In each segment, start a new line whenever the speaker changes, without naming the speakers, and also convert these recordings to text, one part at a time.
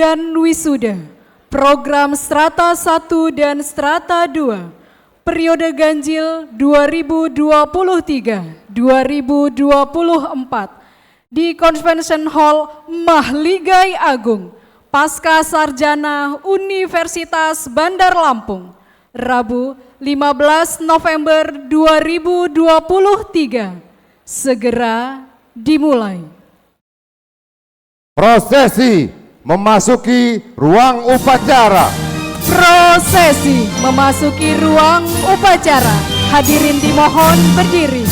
Ujian Wisuda, Program Strata 1 dan Strata 2, Periode Ganjil 2023-2024 di Convention Hall Mahligai Agung, Pasca Sarjana Universitas Bandar Lampung, Rabu 15 November 2023, segera dimulai.
Prosesi memasuki ruang upacara.
Prosesi memasuki ruang upacara. Hadirin dimohon berdiri.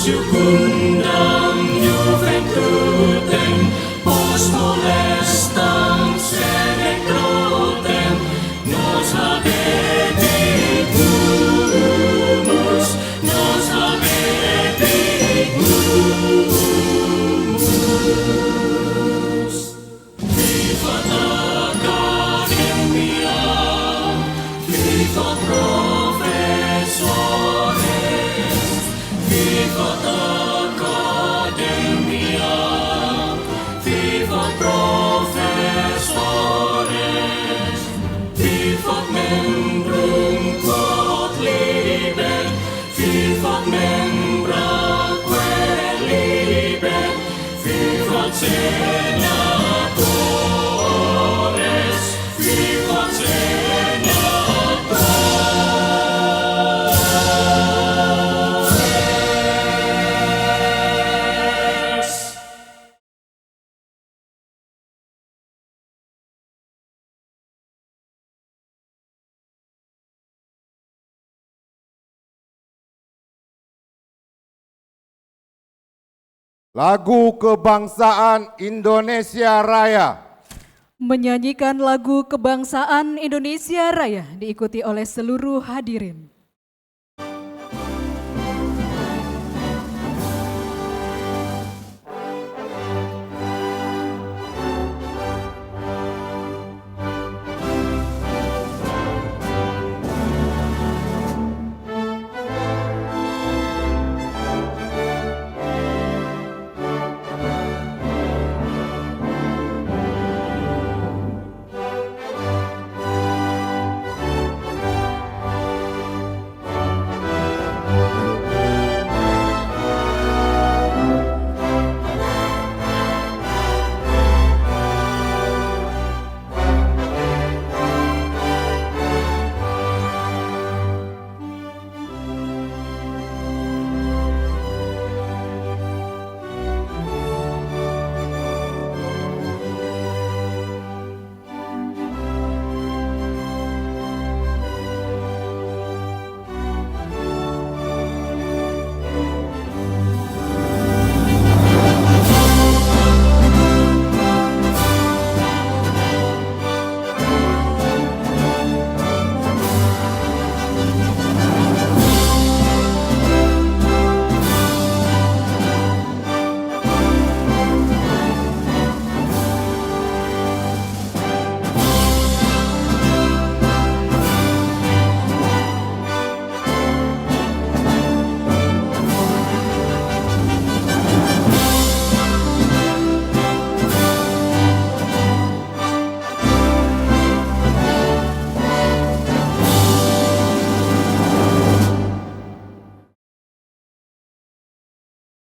Secundam juventutem post molestam selectrotem nos habetimus vivat academia, vivat professores, vivat academia, vivat professores, vivat membrum quod liber, vivat membra quae liber, vivat senatores, vivat
Lagu Kebangsaan Indonesia Raya.
Menyanyikan lagu Kebangsaan Indonesia Raya diikuti oleh seluruh hadirin.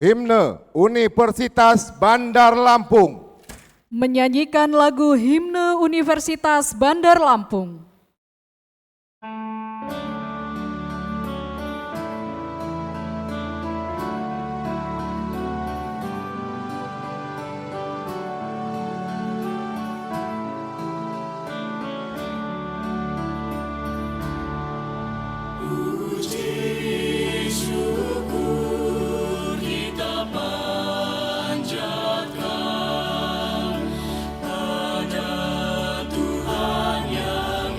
Himne Universitas Bandar Lampung.
Menyanyikan lagu Himne Universitas Bandar Lampung.
Pada Tuhan yang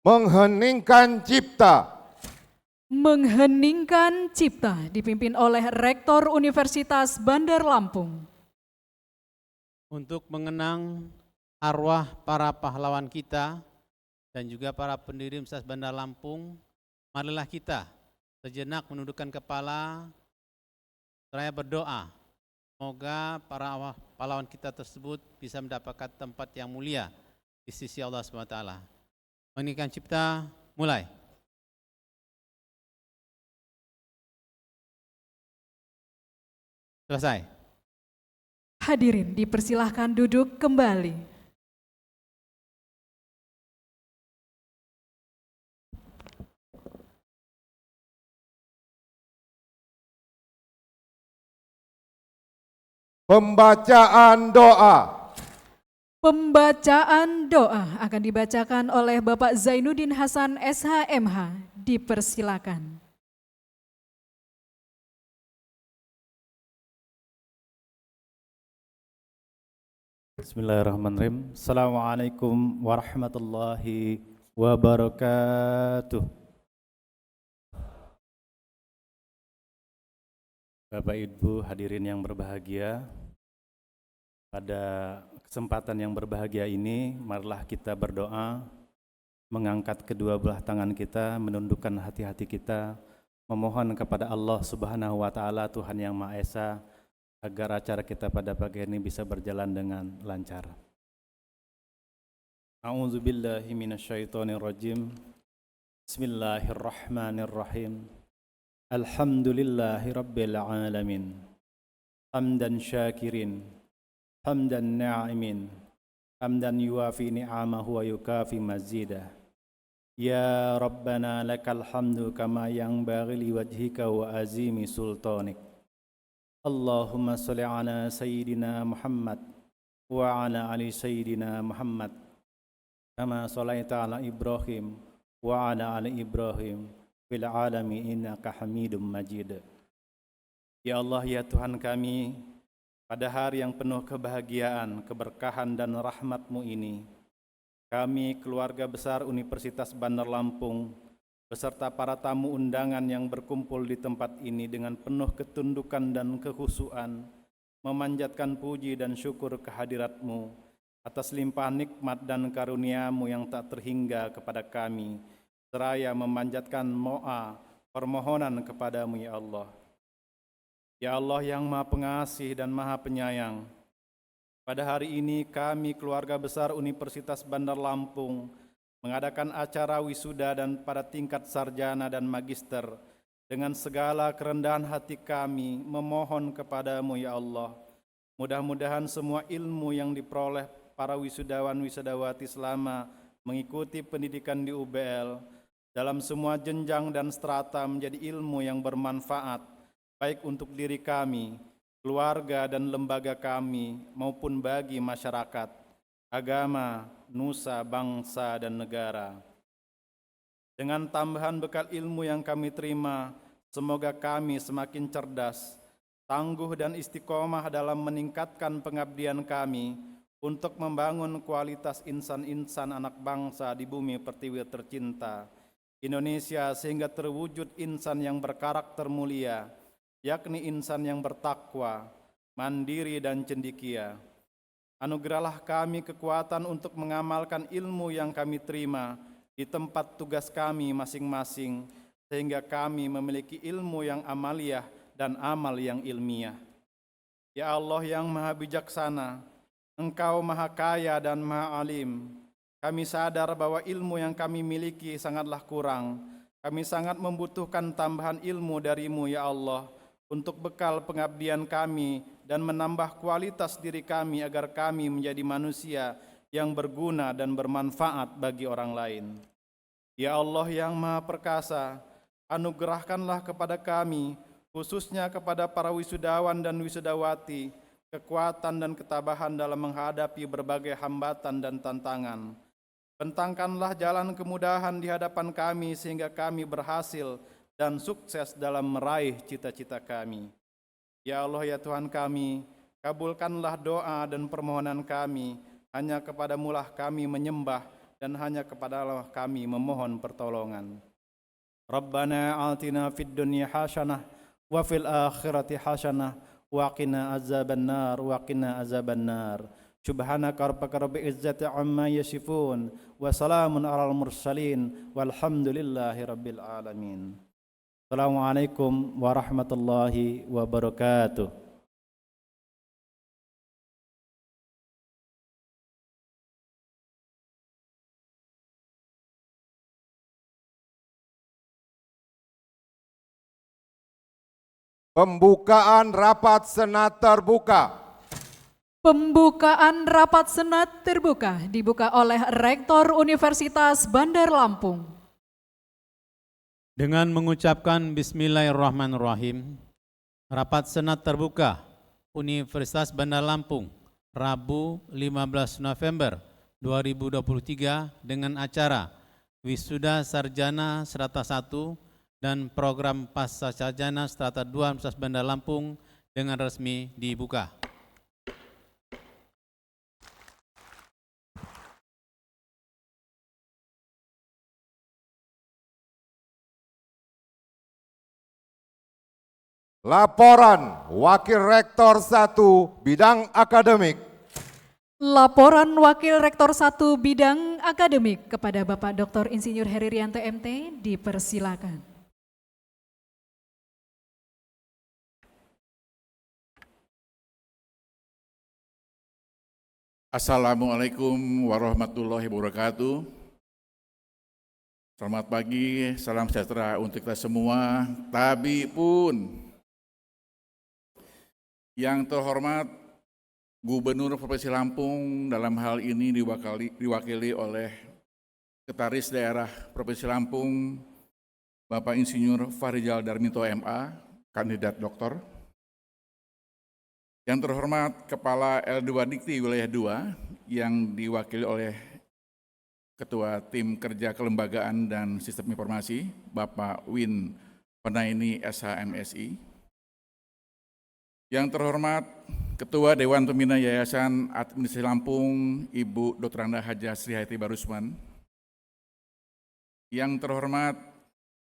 mengheningkan cipta,
mengheningkan cipta dipimpin oleh Rektor Universitas Bandar Lampung.
Untuk mengenang arwah para pahlawan kita dan juga para pendiri Universitas Bandar Lampung, marilah kita sejenak menundukkan kepala seraya berdoa. Semoga para pahlawan kita tersebut bisa mendapatkan tempat yang mulia di sisi Allah SWT. Meninggikan cipta, mulai. Selesai.
Hadirin dipersilahkan duduk kembali.
pembacaan doa.
Pembacaan doa akan dibacakan oleh Bapak Zainuddin Hasan SHMH. Dipersilakan.
Bismillahirrahmanirrahim. Assalamualaikum warahmatullahi wabarakatuh. Bapak Ibu hadirin yang berbahagia, pada kesempatan yang berbahagia ini, marilah kita berdoa, mengangkat kedua belah tangan kita, menundukkan hati-hati kita, memohon kepada Allah Subhanahu wa Ta'ala, Tuhan yang Maha Esa, agar acara kita pada pagi ini bisa berjalan dengan lancar. A'udzubillahi minasyaitonirrajim. Bismillahirrahmanirrahim. Alhamdulillahi rabbil alamin. Hamdan syakirin, hamdan na'imin, hamdan yuwafi ni'amahu wa yukafi mazidah. Ya Rabbana lakal hamdu kama yanbaghi liwajhika wa azimi sultanik. Allahumma salli ala Sayyidina Muhammad wa ala ali Sayyidina Muhammad kama sallaita ala Ibrahim wa ala ali Ibrahim fil alami innaka Hamidum Majid. Ya Allah, ya Tuhan kami, pada hari yang penuh kebahagiaan, keberkahan dan rahmat-Mu ini, kami keluarga besar Universitas Bandar Lampung beserta para tamu undangan yang berkumpul di tempat ini dengan penuh ketundukan dan kekhusyuan, memanjatkan puji dan syukur kehadirat-Mu atas limpahan nikmat dan karunia-Mu yang tak terhingga kepada kami, seraya memanjatkan mo'a permohonan kepada-Mu ya Allah. Ya Allah yang Maha Pengasih dan Maha Penyayang, pada hari ini kami keluarga besar Universitas Bandar Lampung mengadakan acara wisuda dan pada tingkat sarjana dan magister dengan segala kerendahan hati kami memohon kepada-Mu ya Allah. Mudah-mudahan semua ilmu yang diperoleh para wisudawan-wisudawati selama mengikuti pendidikan di UBL dalam semua jenjang dan strata menjadi ilmu yang bermanfaat baik untuk diri kami, keluarga dan lembaga kami maupun bagi masyarakat, agama, nusa, bangsa dan negara. Dengan tambahan bekal ilmu yang kami terima, semoga kami semakin cerdas, tangguh dan istiqomah dalam meningkatkan pengabdian kami untuk membangun kualitas insan-insan anak bangsa di bumi pertiwi tercinta Indonesia sehingga terwujud insan yang berkarakter mulia, yakni insan yang bertakwa, mandiri dan cendekia. Anugerahlah kami kekuatan untuk mengamalkan ilmu yang kami terima di tempat tugas kami masing-masing, sehingga kami memiliki ilmu yang amaliyah dan amal yang ilmiah. Ya Allah yang Maha Bijaksana, Engkau Maha Kaya dan Maha Alim. Kami sadar bahwa ilmu yang kami miliki sangatlah kurang. Kami sangat membutuhkan tambahan ilmu dari-Mu ya Allah, untuk bekal pengabdian kami dan menambah kualitas diri kami agar kami menjadi manusia yang berguna dan bermanfaat bagi orang lain. Ya Allah yang Maha Perkasa, anugerahkanlah kepada kami, khususnya kepada para wisudawan dan wisudawati, kekuatan dan ketabahan dalam menghadapi berbagai hambatan dan tantangan. Bentangkanlah jalan kemudahan di hadapan kami sehingga kami berhasil dan sukses dalam meraih cita-cita kami. Ya Allah ya Tuhan kami, kabulkanlah doa dan permohonan kami, hanya kepada-Mu lah kami menyembah dan hanya kepada Allah kami memohon pertolongan. Rabbana atina fid dunya hasanah wa fil akhirati hasanah wa qina azabannar wa qina azabannar. Subhanaka rabbaka rabbil izzati amma yasifun wa salamun alal mursalin walhamdulillahi rabbil alamin. Assalamualaikum warahmatullahi wabarakatuh.
Pembukaan rapat Senat terbuka.
Pembukaan rapat Senat terbuka dibuka oleh Rektor Universitas Bandar Lampung.
Dengan mengucapkan Bismillahirrahmanirrahim, rapat Senat terbuka Universitas Bandar Lampung, Rabu 15 November 2023 dengan acara Wisuda Sarjana Strata 1 dan program Pasca Sarjana Strata 2 Universitas Bandar Lampung dengan resmi dibuka.
Laporan Wakil Rektor 1 Bidang Akademik.
Laporan Wakil Rektor 1 Bidang Akademik kepada Bapak Dr. Insinyur Heri Rianto MT dipersilakan.
Assalamualaikum warahmatullahi wabarakatuh. Selamat pagi, salam sejahtera untuk kita semua. Tapi pun yang terhormat Gubernur Provinsi Lampung dalam hal ini diwakili oleh Sekretaris Daerah Provinsi Lampung, Bapak Insinyur Fahrizal Darminto MA, kandidat doktor. Yang terhormat Kepala L2 Dikti Wilayah 2 yang diwakili oleh Ketua Tim Kerja Kelembagaan dan Sistem Informasi, Bapak Win Penaini SHMSI. Yang terhormat Ketua Dewan Pembina Yayasan Administrasi Lampung, Ibu Dr. Anda Haja Sri Hayati Barusman. Yang terhormat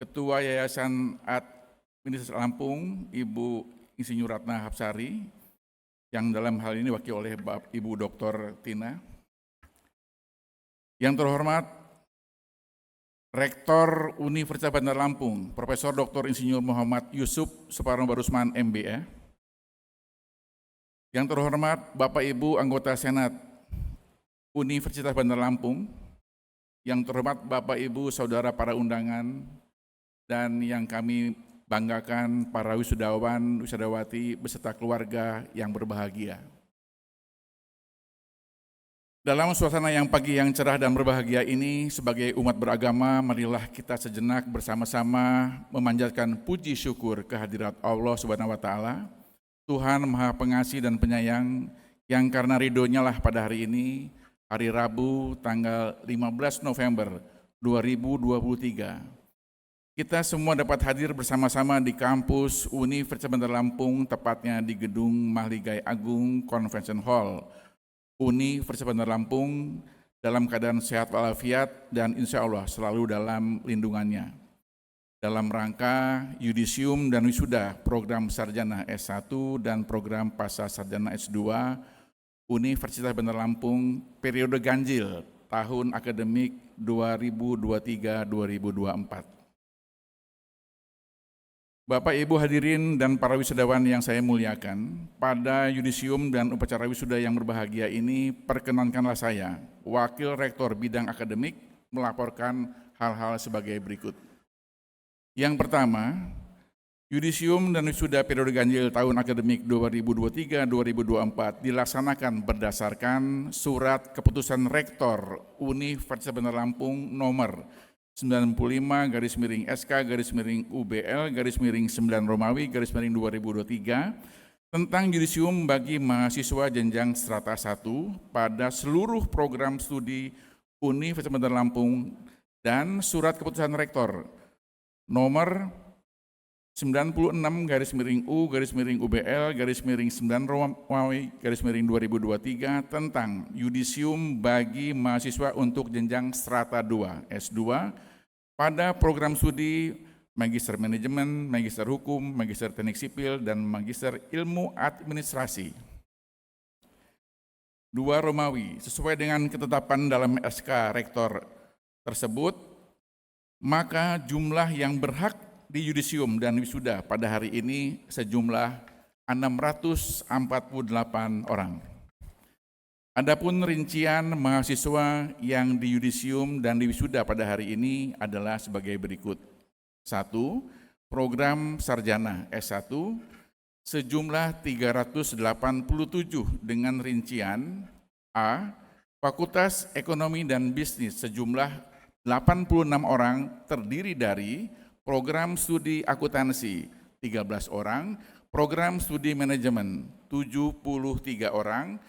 Ketua Yayasan Administrasi Lampung, Ibu Insinyur Ratna Hapsari, yang dalam hal ini diwakili oleh Ibu Dr. Tina. Yang terhormat Rektor Universitas Bandar Lampung, Profesor Dr. Insinyur Muhammad Yusuf Suparno Barusman MBA. Yang terhormat Bapak Ibu anggota Senat Universitas Bandar Lampung, yang terhormat Bapak Ibu saudara para undangan, dan yang kami banggakan para wisudawan, wisudawati beserta keluarga yang berbahagia. Dalam suasana yang pagi yang cerah dan berbahagia ini, sebagai umat beragama, marilah kita sejenak bersama-sama memanjatkan puji syukur kehadirat Allah Subhanahu wa Ta'ala, Tuhan Maha Pengasih dan Penyayang, yang karena ridhonya lah pada hari ini, hari Rabu tanggal 15 November 2023, kita semua dapat hadir bersama-sama di kampus Universitas Bandar Lampung, tepatnya di Gedung Mahligai Agung Convention Hall, Universitas Bandar Lampung, dalam keadaan sehat walafiat dan insya Allah selalu dalam lindungannya. Dalam rangka yudisium dan wisuda program Sarjana S1 dan program Pasca Sarjana S2, Universitas Bandar Lampung periode ganjil tahun akademik 2023-2024. Bapak Ibu hadirin dan para wisudawan yang saya muliakan, pada yudisium dan upacara wisuda yang berbahagia ini, perkenankanlah saya, Wakil Rektor Bidang Akademik, melaporkan hal-hal sebagai berikut. Yang pertama, yudisium dan wisuda periode ganjil tahun akademik 2023-2024 dilaksanakan berdasarkan Surat Keputusan Rektor Universitas Bandar Lampung nomor 95-UBL-9 Romawi-2023 tentang yudisium bagi mahasiswa jenjang strata 1 pada seluruh program studi Universitas Bandar Lampung, dan Surat Keputusan Rektor nomor 96/U/UBL/9 Romawi/2023 tentang yudisium bagi mahasiswa untuk jenjang strata 2 S2 pada program studi Magister Manajemen, Magister Hukum, Magister Teknik Sipil, dan Magister Ilmu Administrasi. 2 Romawi, sesuai dengan ketetapan dalam SK Rektor tersebut, maka jumlah yang berhak di yudisium dan wisuda pada hari ini sejumlah 648 orang. Adapun rincian mahasiswa yang di yudisium dan di wisuda pada hari ini adalah sebagai berikut. 1. Program Sarjana S1 sejumlah 387 dengan rincian A. Fakultas Ekonomi dan Bisnis sejumlah 86 orang terdiri dari program studi akuntansi 13 orang, program studi manajemen 73 orang.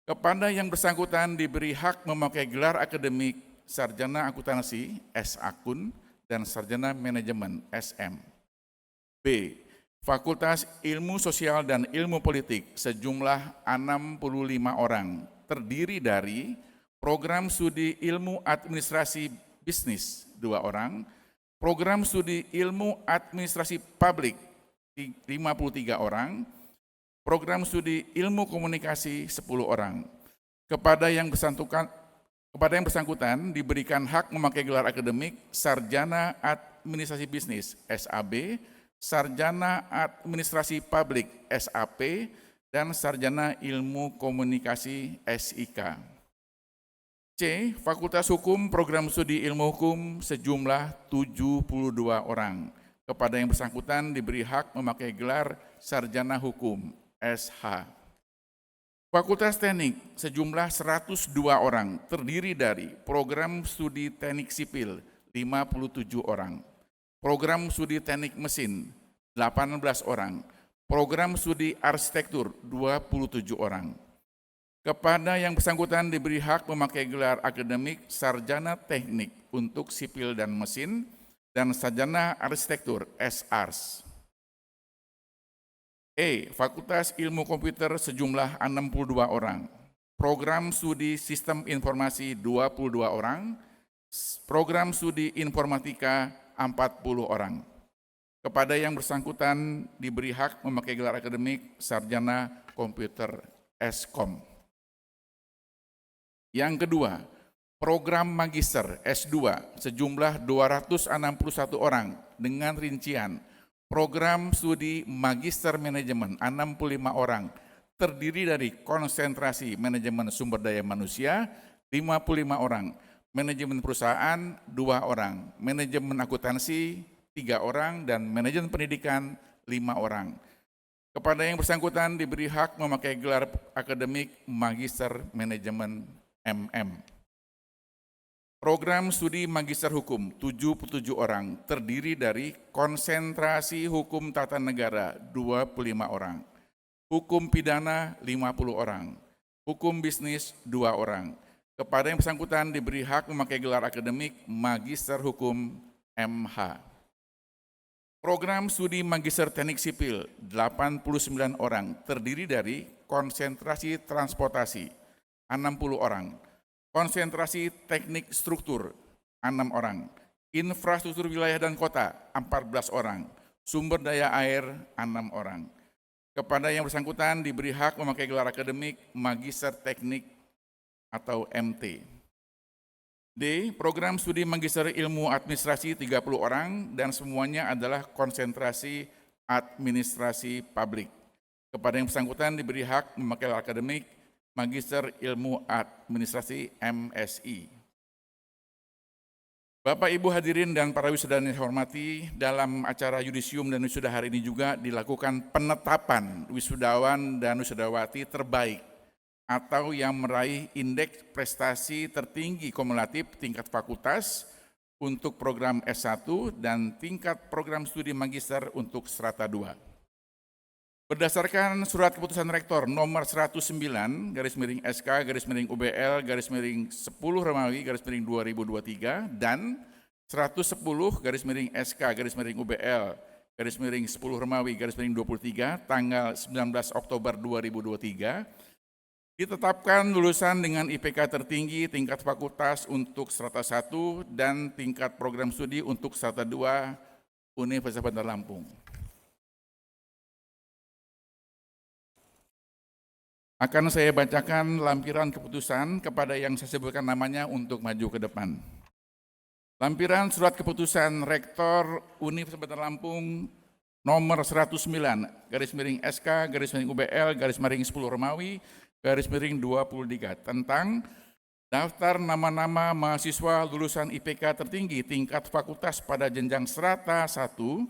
Kepada yang bersangkutan diberi hak memakai gelar akademik Sarjana Akuntansi S.Akun dan Sarjana Manajemen SM. B. Fakultas Ilmu Sosial dan Ilmu Politik sejumlah 65 orang, terdiri dari program studi Ilmu Administrasi Bisnis 2 orang, program studi Ilmu Administrasi Publik 53 orang, program studi Ilmu Komunikasi 10 orang. Kepada yang bersangkutan diberikan hak memakai gelar akademik Sarjana Administrasi Bisnis SAB, Sarjana Administrasi Publik SAP, dan Sarjana Ilmu Komunikasi SIK. C. Fakultas Hukum Program Studi Ilmu Hukum sejumlah 72 orang. Kepada yang bersangkutan diberi hak memakai gelar Sarjana Hukum SH. Fakultas Teknik sejumlah 102 orang, terdiri dari program studi Teknik Sipil 57 orang, program studi Teknik Mesin 18 orang, program studi Arsitektur 27 orang. Kepada yang bersangkutan diberi hak memakai gelar akademik Sarjana Teknik untuk Sipil dan Mesin dan Sarjana Arsitektur SARS. E. Fakultas Ilmu Komputer sejumlah 62 orang, program studi Sistem Informasi 22 orang, program studi Informatika 40 orang. Kepada yang bersangkutan diberi hak memakai gelar akademik Sarjana Komputer Eskom. Yang kedua, program Magister S2 sejumlah 261 orang dengan rincian program studi Magister Manajemen 65 orang, terdiri dari konsentrasi manajemen sumber daya manusia 55 orang, manajemen perusahaan 2 orang, manajemen akuntansi 3 orang, dan manajemen pendidikan 5 orang. Kepada yang bersangkutan diberi hak memakai gelar akademik Magister Manajemen MM. Program studi Magister Hukum 77 orang, terdiri dari konsentrasi hukum tata negara 25 orang, hukum pidana 50 orang, hukum bisnis 2 orang. Kepada yang bersangkutan diberi hak memakai gelar akademik Magister Hukum MH. Program studi Magister Teknik Sipil 89 orang, terdiri dari konsentrasi transportasi 60 orang, konsentrasi teknik struktur 6 orang, infrastruktur wilayah dan kota 14 orang, sumber daya air 6 orang. Kepada yang bersangkutan diberi hak memakai gelar akademik Magister Teknik atau MT. D. Program studi Magister Ilmu Administrasi 30 orang dan semuanya adalah konsentrasi administrasi publik. Kepada yang bersangkutan diberi hak memakai gelar akademik Magister Ilmu Administrasi MSI. Bapak Ibu hadirin dan para wisudawan yang saya hormati, dalam acara yudisium dan wisuda hari ini juga dilakukan penetapan wisudawan dan wisudawati terbaik atau yang meraih indeks prestasi tertinggi kumulatif tingkat fakultas untuk program S1 dan tingkat program studi magister untuk strata 2. Berdasarkan surat keputusan rektor nomor 109/SK/UBL/10 Romawi/2023 dan 110/SK/UBL/10 10 Romawi 23 tanggal 19 Oktober 2023 ditetapkan lulusan dengan IPK tertinggi tingkat fakultas untuk strata 1 dan tingkat program studi untuk strata 2 Universitas Bandar Lampung. Akan saya bacakan lampiran keputusan kepada yang saya sebutkan namanya untuk maju ke depan. Lampiran surat keputusan Rektor Universitas Bandar Lampung nomor 109 /SK/UBL/10 Romawi /23 tentang daftar nama-nama mahasiswa lulusan IPK tertinggi tingkat fakultas pada jenjang strata 1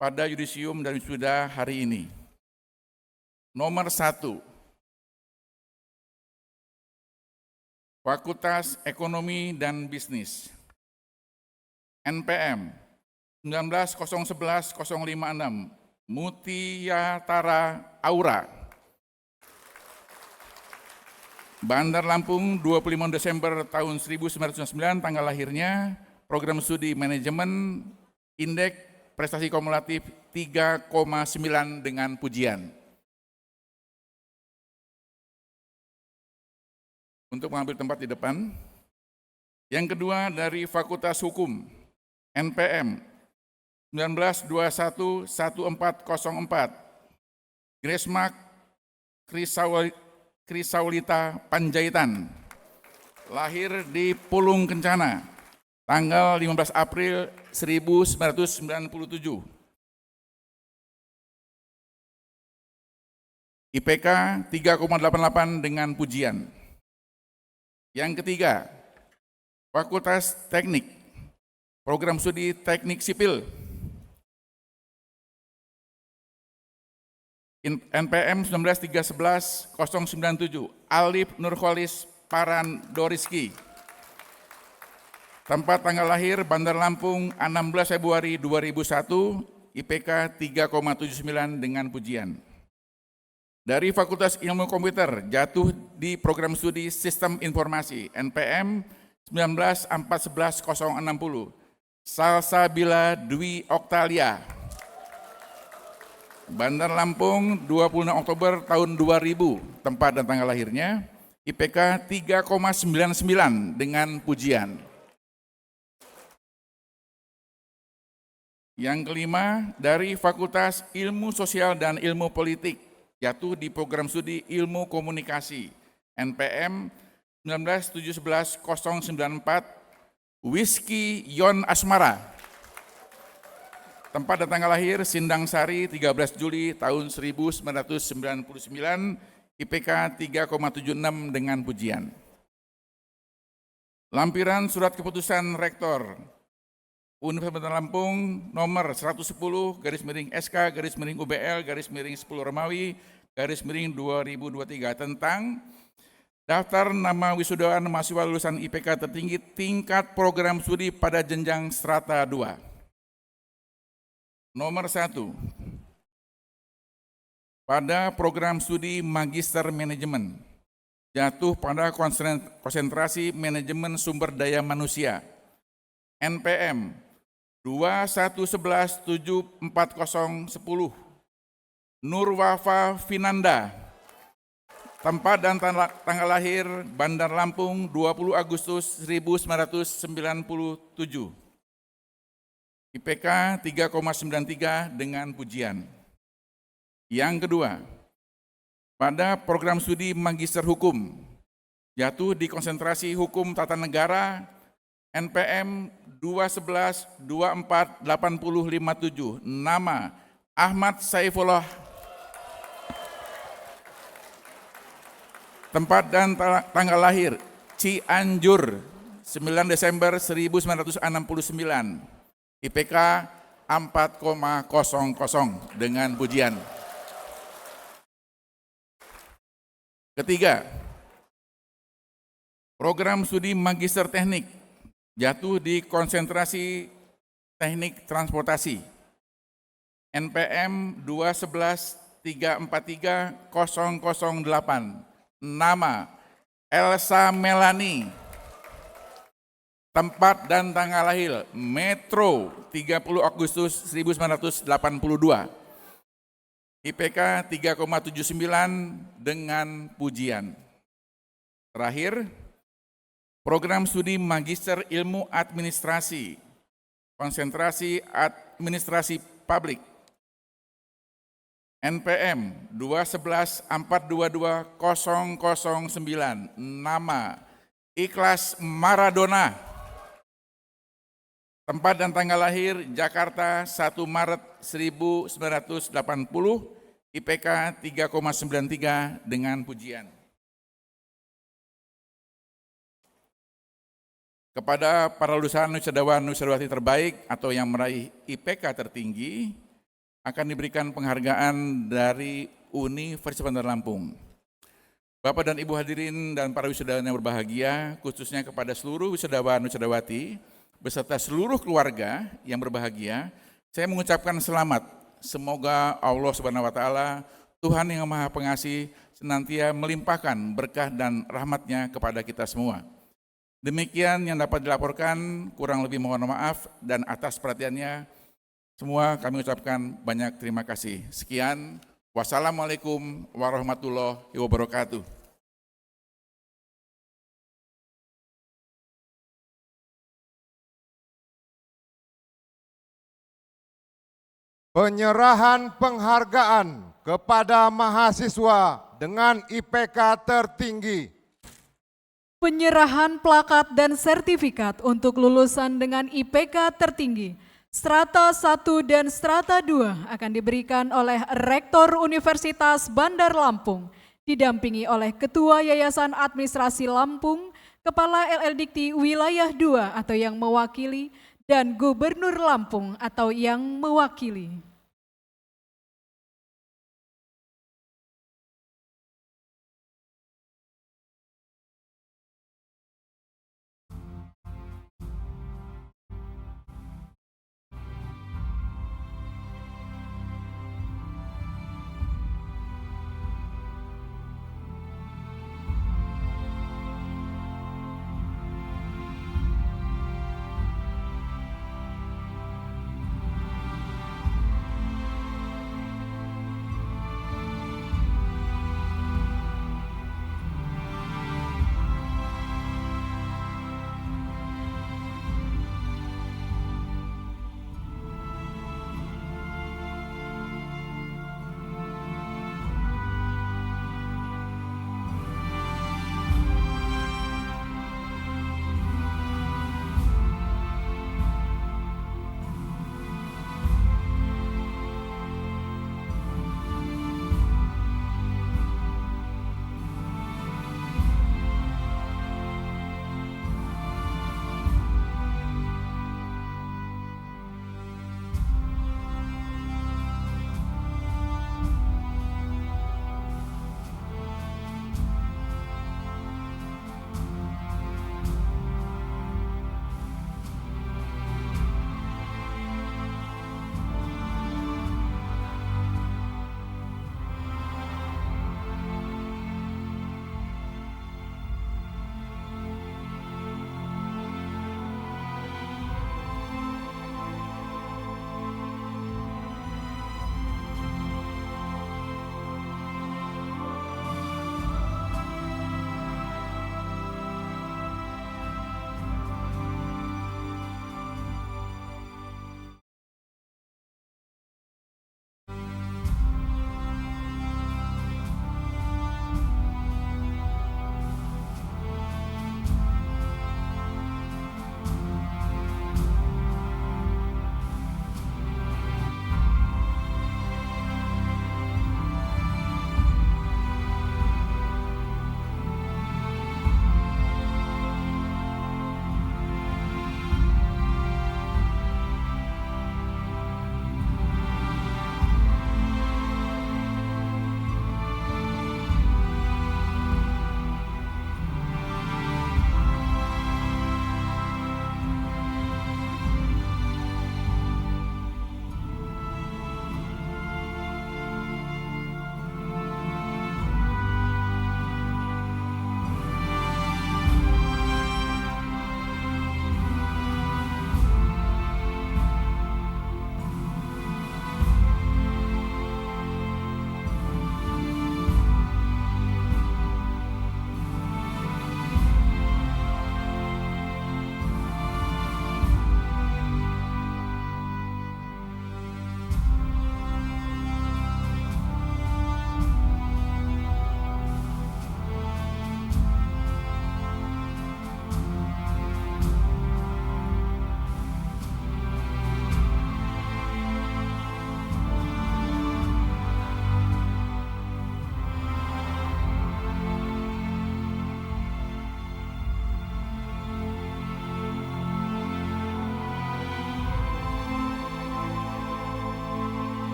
pada yudisium dan wisuda hari ini. Nomor 1, Fakultas Ekonomi dan Bisnis, NPM 19011056 Mutiara Aura, Bandar Lampung 25 Desember tahun 1999 tanggal lahirnya, program studi manajemen, indeks prestasi kumulatif 3,9 dengan pujian. Untuk mengambil tempat di depan. Yang kedua dari Fakultas Hukum, NPM 19211404, Gracemark Krisaulita Panjaitan, lahir di Pulung Kencana, tanggal 15 April 1997. IPK 3,88 dengan pujian. Yang ketiga, Fakultas Teknik, program studi Teknik Sipil, NPM 19311-097, Alif Nurholis Parandoriski, tempat tanggal lahir Bandar Lampung 16 Februari 2001, IPK 3,79 dengan pujian. Dari Fakultas Ilmu Komputer, jatuh di program studi Sistem Informasi, NPM 19411060, Salsabila Dwi Oktalia, Bandar Lampung 26 Oktober tahun 2000, tempat dan tanggal lahirnya, IPK 3,99 dengan pujian. Yang kelima, dari Fakultas Ilmu Sosial dan Ilmu Politik, jatuh di program studi Ilmu Komunikasi, NPM 19711-094, Whisky Yon Asmara, tempat dan tanggal lahir Sindang Sari 13 Juli tahun 1999, IPK 3,76 dengan pujian. Lampiran surat keputusan Rektor Universitas Bandar Lampung nomor 110/SK/UBL/10 Romawi /2023 tentang daftar nama wisudaan mahasiswa lulusan IPK tertinggi tingkat program studi pada jenjang strata 2. Nomor 1, pada program studi Magister Manajemen, jatuh pada konsentrasi manajemen sumber daya manusia, NPM 21117410, Nurwafa Finanda, tempat dan tanggal lahir Bandar Lampung 20 Agustus 1997, IPK 3,93 dengan pujian. Yang kedua, pada program studi Magister Hukum, jatuh di konsentrasi Hukum Tata Negara, NPM 211248057, nama Ahmad Saifullah, tempat dan tanggal lahir Cianjur 9 Desember 1969, IPK 4,00 dengan pujian. Ketiga, program studi Magister Teknik, jatuh di konsentrasi Teknik Transportasi, NPM 211343008, nama Elsa Melani, Tempat dan tanggal lahir Metro 30 Agustus 1982. IPK 3,79 dengan pujian. Terakhir, program studi Magister Ilmu Administrasi, konsentrasi Administrasi Publik, NPM 211422009, nama Ikhlas Maradona. Tempat dan tanggal lahir Jakarta 1 Maret 1980, IPK 3,93 dengan pujian. Kepada para lulusan wisudawan wisudawati terbaik atau yang meraih IPK tertinggi akan diberikan penghargaan dari Universitas Bandar Lampung. Bapak dan Ibu hadirin dan para wisudawan yang berbahagia, khususnya kepada seluruh wisudawan wisudawati beserta seluruh keluarga yang berbahagia, saya mengucapkan selamat. Semoga Allah Subhanahu wa taala, Tuhan yang Maha Pengasih, senantiasa melimpahkan berkah dan rahmat-Nya kepada kita semua. Demikian yang dapat dilaporkan, kurang lebih mohon maaf, dan atas perhatiannya semua kami ucapkan banyak terima kasih. Sekian, wassalamualaikum warahmatullahi wabarakatuh.
Penyerahan penghargaan kepada mahasiswa dengan IPK tertinggi.
Penyerahan plakat dan sertifikat untuk lulusan dengan IPK tertinggi Strata 1 dan Strata 2 akan diberikan oleh Rektor Universitas Bandar Lampung, didampingi oleh Ketua Yayasan Administrasi Lampung, Kepala LL Dikti Wilayah 2 atau yang mewakili, dan Gubernur Lampung atau yang mewakili.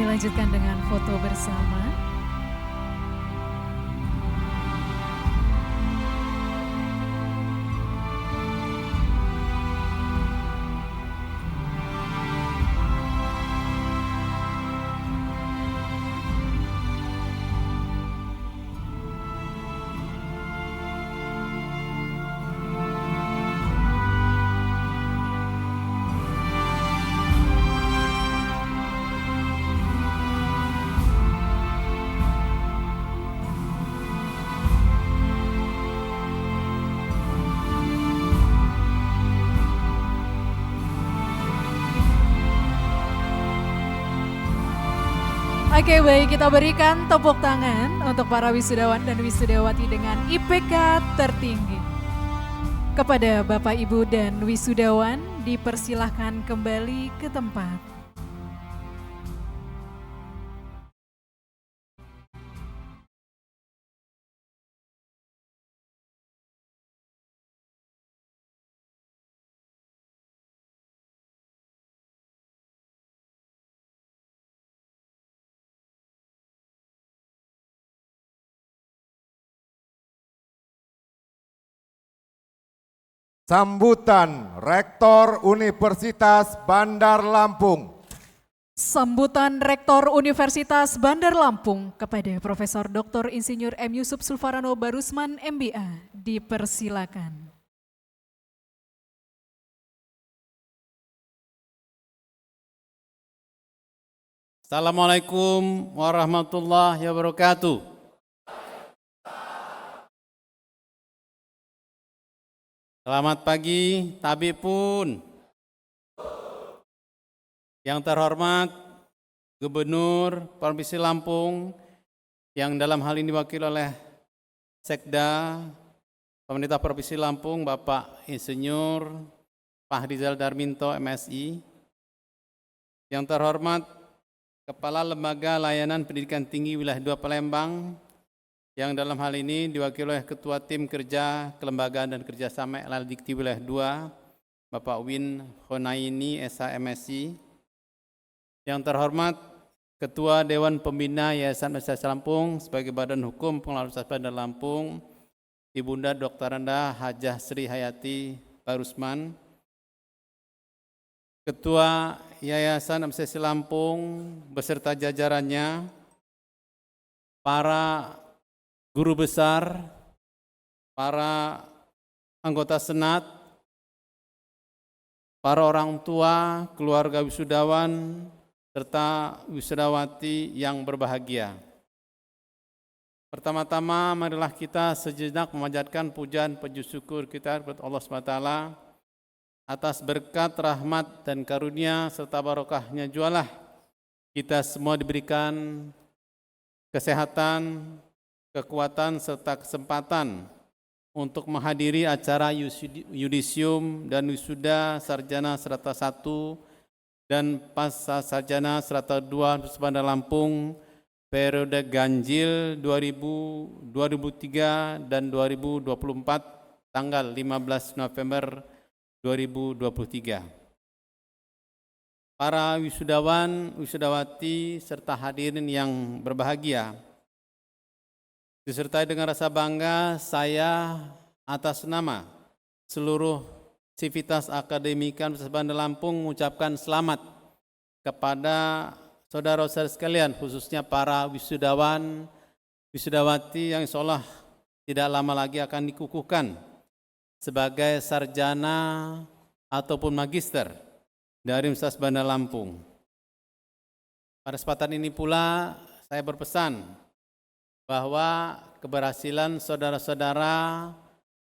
Kami lanjutkan dengan foto bersama. Oke, baik, kita berikan tepuk tangan untuk para wisudawan dan wisudawati dengan IPK tertinggi. Kepada Bapak, Ibu, dan wisudawan dipersilahkan kembali ke tempat.
Sambutan Rektor Universitas Bandar Lampung.
Sambutan Rektor Universitas Bandar Lampung kepada Profesor Dr. Insinyur M. Yusuf Sulfarano Barusman MBA dipersilakan.
Assalamualaikum warahmatullahi wabarakatuh. Selamat pagi, Tabib pun. Yang terhormat Gubernur Provinsi Lampung, yang dalam hal ini diwakili oleh Sekda Pemerintah Provinsi Lampung, Bapak Insinyur Pak Rizal Darminto, MSI. Yang terhormat Kepala Lembaga Layanan Pendidikan Tinggi Wilayah 2 Palembang, yang dalam hal ini diwakili oleh Ketua Tim Kerja Kelembagaan dan Kerjasama LLDikti Wilayah 2, Bapak Win Honaini, SH MSI. Yang terhormat Ketua Dewan Pembina Yayasan Universitas Lampung sebagai Badan Hukum Pengelola Universitas Bandar Lampung, Ibunda Dr. Anda Hajah Sri Hayati Barusman. Ketua Yayasan Universitas Lampung beserta jajarannya, para guru besar, para anggota senat, para orang tua, keluarga wisudawan, serta wisudawati yang berbahagia. Pertama-tama marilah kita sejenak memanjatkan pujian puji syukur kita kepada Allah SWT atas berkat, rahmat, dan karunia serta barokahnya jualah kita semua diberikan kesehatan, kekuatan, serta kesempatan untuk menghadiri acara yudisium dan wisuda sarjana serata 1 dan pasca sarjana serata 2 Universitas Bandar Lampung periode ganjil 2003 dan 2024 tanggal 15 November 2023. Para wisudawan, wisudawati, serta hadirin yang berbahagia, disertai dengan rasa bangga, saya atas nama seluruh sivitas akademika Universitas Bandar Lampung mengucapkan selamat kepada saudara-saudara sekalian, khususnya para wisudawan, wisudawati yang insya Allah tidak lama lagi akan dikukuhkan sebagai sarjana ataupun magister dari Universitas Bandar Lampung. Pada kesempatan ini pula saya berpesan bahwa keberhasilan saudara-saudara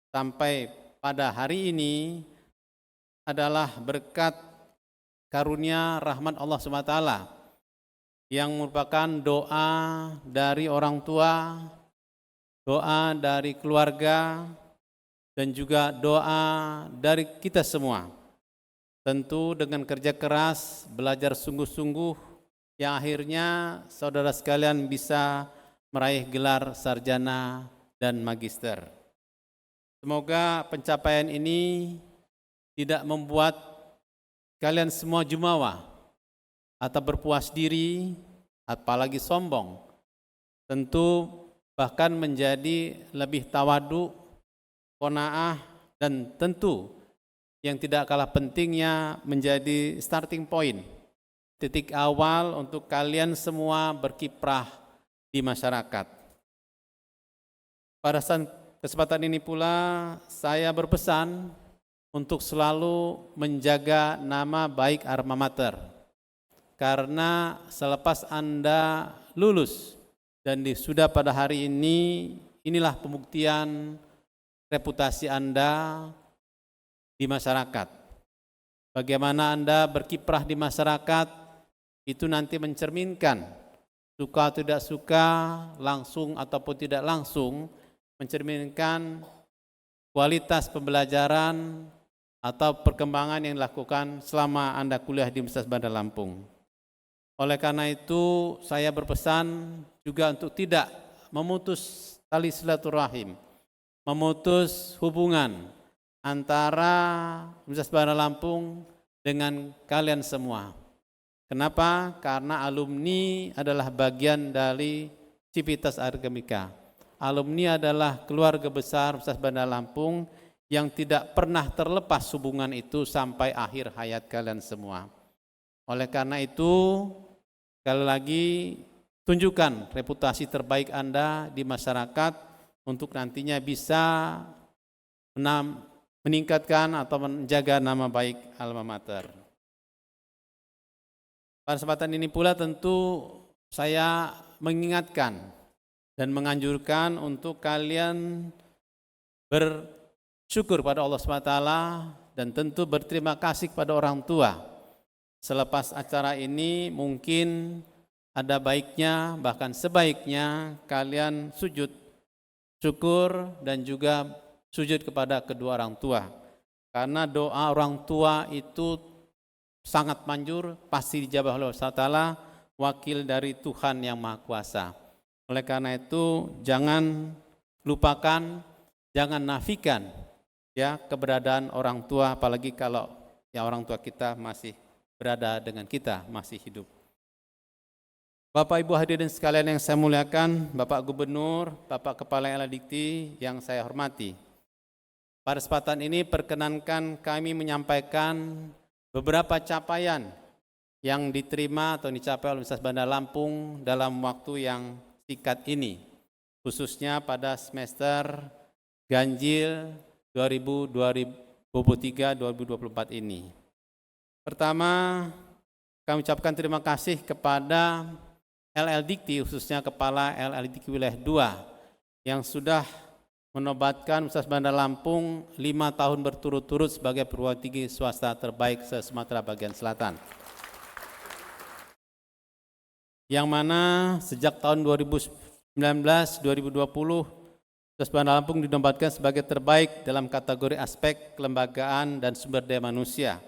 sampai pada hari ini adalah berkat karunia rahmat Allah SWT yang merupakan doa dari orang tua, doa dari keluarga, dan juga doa dari kita semua. Tentu dengan kerja keras, belajar sungguh-sungguh, yang akhirnya saudara sekalian bisa meraih gelar sarjana dan magister. Semoga pencapaian ini tidak membuat kalian semua jumawa atau berpuas diri, apalagi sombong. Tentu bahkan menjadi lebih tawadu, qanaah, dan tentu yang tidak kalah pentingnya menjadi starting point, titik awal untuk kalian semua berkiprah di masyarakat. Pada kesempatan ini pula saya berpesan untuk selalu menjaga nama baik alma mater, karena selepas Anda lulus dan sudah pada hari ini, inilah pembuktian reputasi Anda di masyarakat. Bagaimana Anda berkiprah di masyarakat, itu nanti mencerminkan, suka atau tidak suka, langsung ataupun tidak langsung, mencerminkan kualitas pembelajaran atau perkembangan yang dilakukan selama Anda kuliah di Universitas Bandar Lampung. Oleh karena itu, saya berpesan juga untuk tidak memutus tali silaturahim, memutus hubungan antara Universitas Bandar Lampung dengan kalian semua. Kenapa? Karena alumni adalah bagian dari Civitas Akademika. Alumni adalah keluarga besar Universitas Bandar Lampung yang tidak pernah terlepas hubungan itu sampai akhir hayat kalian semua. Oleh karena itu, sekali lagi tunjukkan reputasi terbaik Anda di masyarakat untuk nantinya bisa meningkatkan atau menjaga nama baik alma mater. Pada kesempatan ini pula tentu saya mengingatkan dan menganjurkan untuk kalian bersyukur pada Allah SWT dan tentu berterima kasih kepada orang tua. Selepas acara ini mungkin ada baiknya, bahkan sebaiknya kalian sujud syukur dan juga sujud kepada kedua orang tua. Karena doa orang tua itu sangat manjur, pasti dijabah oleh Allah Ta'ala, wakil dari Tuhan yang Maha Kuasa. Oleh karena itu jangan lupakan, jangan nafikan ya keberadaan orang tua, apalagi kalau ya orang tua kita masih berada dengan kita, masih hidup. Bapak Ibu hadirin sekalian yang saya muliakan, Bapak Gubernur, Bapak Kepala LL Dikti yang saya hormati. Pada kesempatan ini perkenankan kami menyampaikan beberapa capaian yang diterima atau dicapai oleh Universitas Bandar Lampung dalam waktu yang singkat ini, khususnya pada semester ganjil 2023-2024 ini. Pertama, kami ucapkan terima kasih kepada LL Dikti, khususnya Kepala LL Dikti Wilayah 2 yang sudah menobatkan Universitas Bandar Lampung 5 tahun berturut-turut sebagai perguruan tinggi swasta terbaik se-Sumatera bagian selatan. Yang mana sejak tahun 2019-2020 Universitas Bandar Lampung dinobatkan sebagai terbaik dalam kategori aspek kelembagaan dan sumber daya manusia.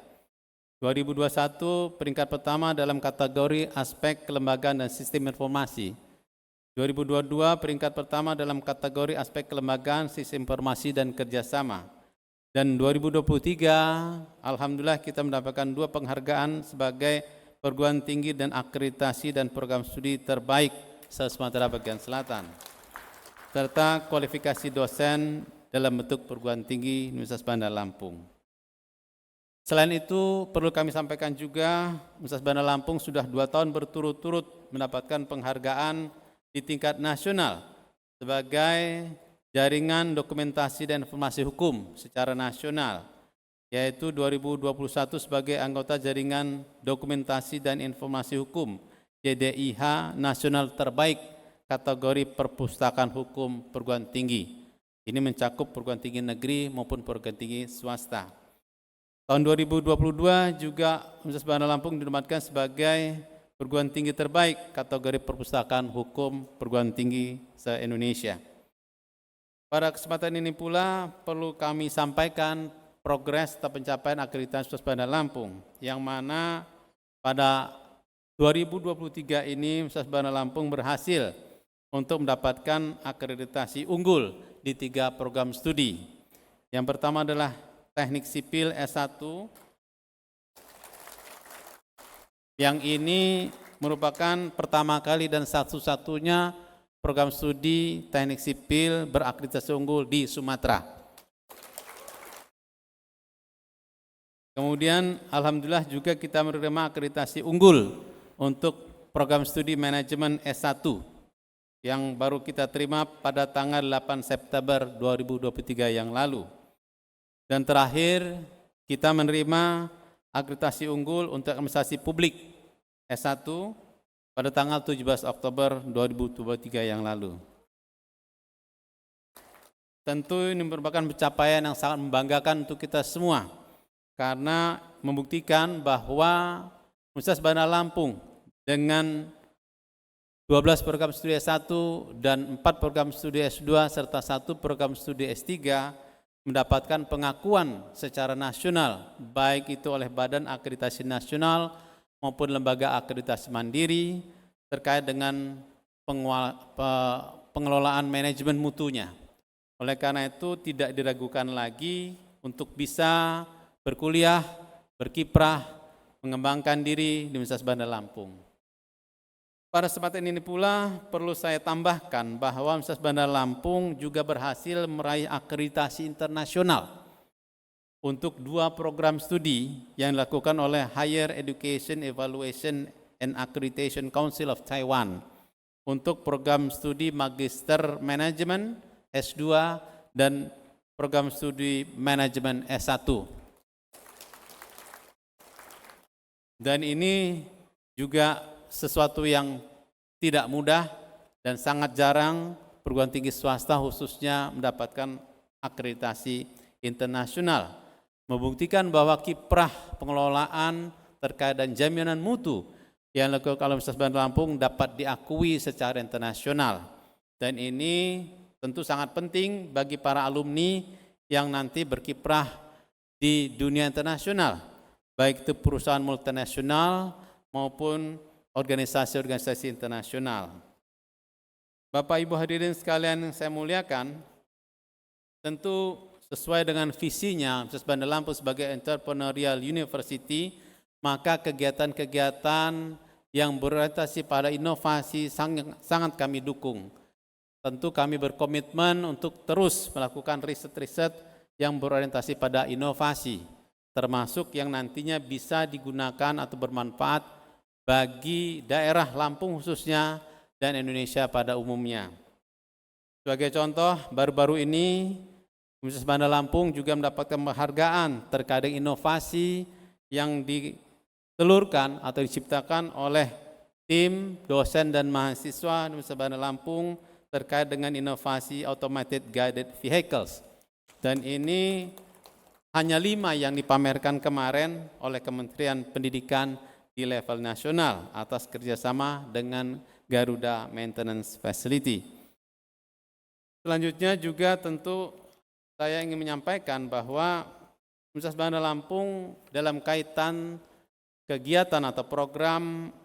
2021 peringkat pertama dalam kategori aspek kelembagaan dan sistem informasi. 2022 peringkat pertama dalam kategori aspek kelembagaan, sistem informasi dan kerjasama. Dan 2023 alhamdulillah kita mendapatkan 2 penghargaan sebagai perguruan tinggi dan akreditasi dan program studi terbaik se-Sumatera bagian selatan, serta kualifikasi dosen dalam bentuk perguruan tinggi Universitas Bandar Lampung. Selain itu perlu kami sampaikan juga Universitas Bandar Lampung sudah 2 tahun berturut-turut mendapatkan penghargaan di tingkat nasional sebagai jaringan dokumentasi dan informasi hukum secara nasional, yaitu 2021 sebagai anggota jaringan dokumentasi dan informasi hukum JDIH nasional terbaik kategori perpustakaan hukum perguruan tinggi. Ini mencakup perguruan tinggi negeri maupun perguruan tinggi swasta. Tahun 2022 juga Universitas Bandar Lampung dinobatkan sebagai perguruan tinggi terbaik kategori perpustakaan hukum perguruan tinggi se-Indonesia. Pada kesempatan ini pula perlu kami sampaikan progres atau pencapaian akreditasi Universitas Bandar Lampung, yang mana pada 2023 ini Universitas Bandar Lampung berhasil untuk mendapatkan akreditasi unggul di 3 program studi. Yang pertama adalah Teknik Sipil S1, yang ini merupakan pertama kali dan satu-satunya program studi teknik sipil berakreditasi unggul di Sumatera. Kemudian alhamdulillah juga kita menerima akreditasi unggul untuk program studi manajemen S1 yang baru kita terima pada tanggal 8 September 2023 yang lalu. Dan terakhir, kita menerima akreditasi unggul untuk administrasi publik S1 pada tanggal 17 Oktober 2023 yang lalu. Tentu ini merupakan pencapaian yang sangat membanggakan untuk kita semua, karena membuktikan bahwa Universitas Bandar Lampung dengan 12 program studi S1 dan 4 program studi S2 serta 1 program studi S3 mendapatkan pengakuan secara nasional, baik itu oleh Badan Akreditasi Nasional maupun lembaga akreditasi mandiri terkait dengan pengelolaan manajemen mutunya. Oleh karena itu tidak diragukan lagi untuk bisa berkuliah, berkiprah, mengembangkan diri di Universitas Bandar Lampung. Pada kesempatan ini pula perlu saya tambahkan bahwa Universitas Bandar Lampung juga berhasil meraih akreditasi internasional untuk 2 program studi yang dilakukan oleh Higher Education Evaluation and Accreditation Council of Taiwan untuk program studi Magister Manajemen S2 dan program studi Manajemen S1. Dan ini juga sesuatu yang tidak mudah dan sangat jarang perguruan tinggi swasta khususnya mendapatkan akreditasi internasional, membuktikan bahwa kiprah pengelolaan terkait dan jaminan mutu yang dilakukan oleh Universitas Bandar Lampung dapat diakui secara internasional. Dan ini tentu sangat penting bagi para alumni yang nanti berkiprah di dunia internasional, baik itu perusahaan multinasional maupun organisasi-organisasi internasional. Bapak Ibu hadirin sekalian yang saya muliakan, tentu sesuai dengan visinya Universitas Bandar Lampung sebagai entrepreneurial university, maka kegiatan-kegiatan yang berorientasi pada inovasi sangat kami dukung. Tentu kami berkomitmen untuk terus melakukan riset-riset yang berorientasi pada inovasi, termasuk yang nantinya bisa digunakan atau bermanfaat bagi daerah Lampung khususnya dan Indonesia pada umumnya. Sebagai contoh, baru-baru ini Universitas Bandar Lampung juga mendapatkan penghargaan terkait inovasi yang ditelurkan atau diciptakan oleh tim dosen dan mahasiswa Universitas Bandar Lampung terkait dengan inovasi automated guided vehicles. Dan ini hanya 5 yang dipamerkan kemarin oleh Kementerian Pendidikan di level nasional atas kerjasama dengan Garuda Maintenance Facility. Selanjutnya juga tentu saya ingin menyampaikan bahwa Universitas Bandar Lampung dalam kaitan kegiatan atau program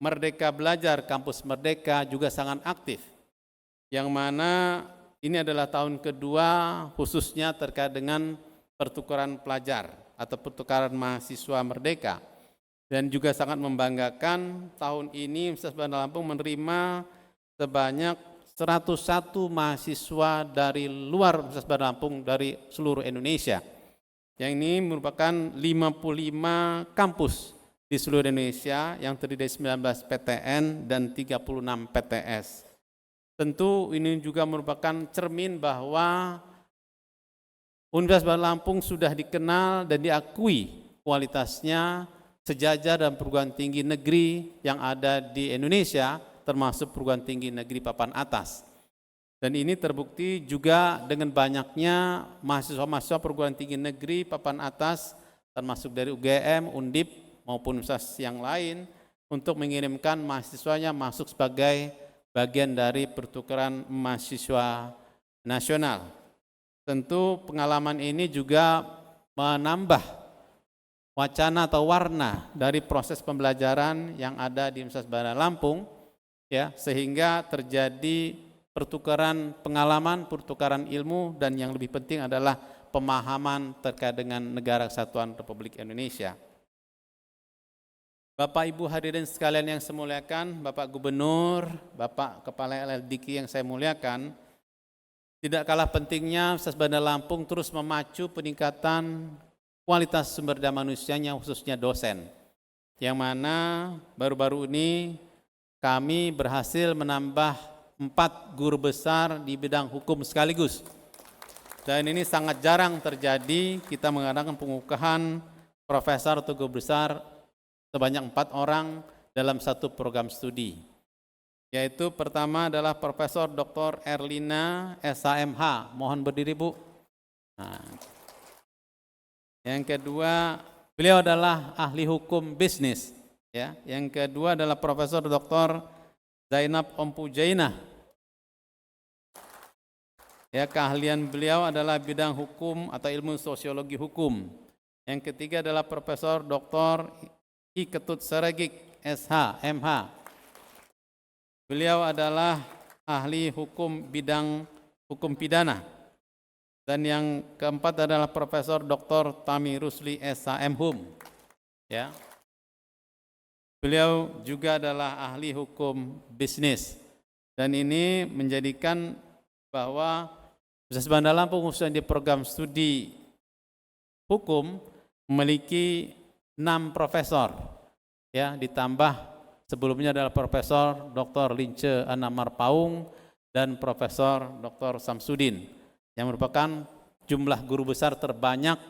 Merdeka Belajar Kampus Merdeka juga sangat aktif, yang mana ini adalah tahun kedua khususnya terkait dengan pertukaran pelajar atau pertukaran mahasiswa merdeka. Dan juga sangat membanggakan tahun ini Universitas Bandar Lampung menerima sebanyak 101 mahasiswa dari luar Universitas Bandar Lampung dari seluruh Indonesia. Yang ini merupakan 55 kampus di seluruh Indonesia yang terdiri dari 19 PTN dan 36 PTS. Tentu ini juga merupakan cermin bahwa Universitas Bandar Lampung sudah dikenal dan diakui kualitasnya sejajar dan perguruan tinggi negeri yang ada di Indonesia, termasuk perguruan tinggi negeri papan atas. Dan ini terbukti juga dengan banyaknya mahasiswa-mahasiswa perguruan tinggi negeri papan atas, termasuk dari UGM, Undip, maupun universitas yang lain, untuk mengirimkan mahasiswanya masuk sebagai bagian dari pertukaran mahasiswa nasional. Tentu pengalaman ini juga menambah wacana atau warna dari proses pembelajaran yang ada di Universitas Bandar Lampung, ya, sehingga terjadi pertukaran pengalaman, pertukaran ilmu, dan yang lebih penting adalah pemahaman terkait dengan Negara Kesatuan Republik Indonesia. Bapak Ibu hadirin sekalian yang saya muliakan, Bapak Gubernur, Bapak Kepala LLDK yang saya muliakan, tidak kalah pentingnya Universitas Bandar Lampung terus memacu peningkatan kualitas sumber daya manusianya khususnya dosen. Yang mana baru-baru ini kami berhasil menambah 4 guru besar di bidang hukum sekaligus. Dan ini sangat jarang terjadi, kita mengadakan pengukuhan profesor atau guru besar sebanyak 4 orang dalam satu program studi. Yaitu pertama adalah Profesor Dr. Erlina SHMH, mohon berdiri Bu. Nah, yang kedua, beliau adalah ahli hukum bisnis. Ya. Yang kedua adalah Profesor Dr. Zainab Ompujainah. Ya, keahlian beliau adalah bidang hukum atau ilmu sosiologi hukum. Yang ketiga adalah Profesor Dr. I Ketut Saregik SH MH. Beliau adalah ahli hukum bidang hukum pidana. Dan yang keempat adalah Profesor Dr. Tami Rusli SH MHum. Ya. Beliau juga adalah ahli hukum bisnis. Dan ini menjadikan bahwa Universitas Bandar Lampung khususnya di program studi hukum memiliki 6 profesor, ya, ditambah sebelumnya adalah Profesor Dr. Lince Anamar Paung dan Profesor Dr. Samsudin yang merupakan jumlah guru besar terbanyak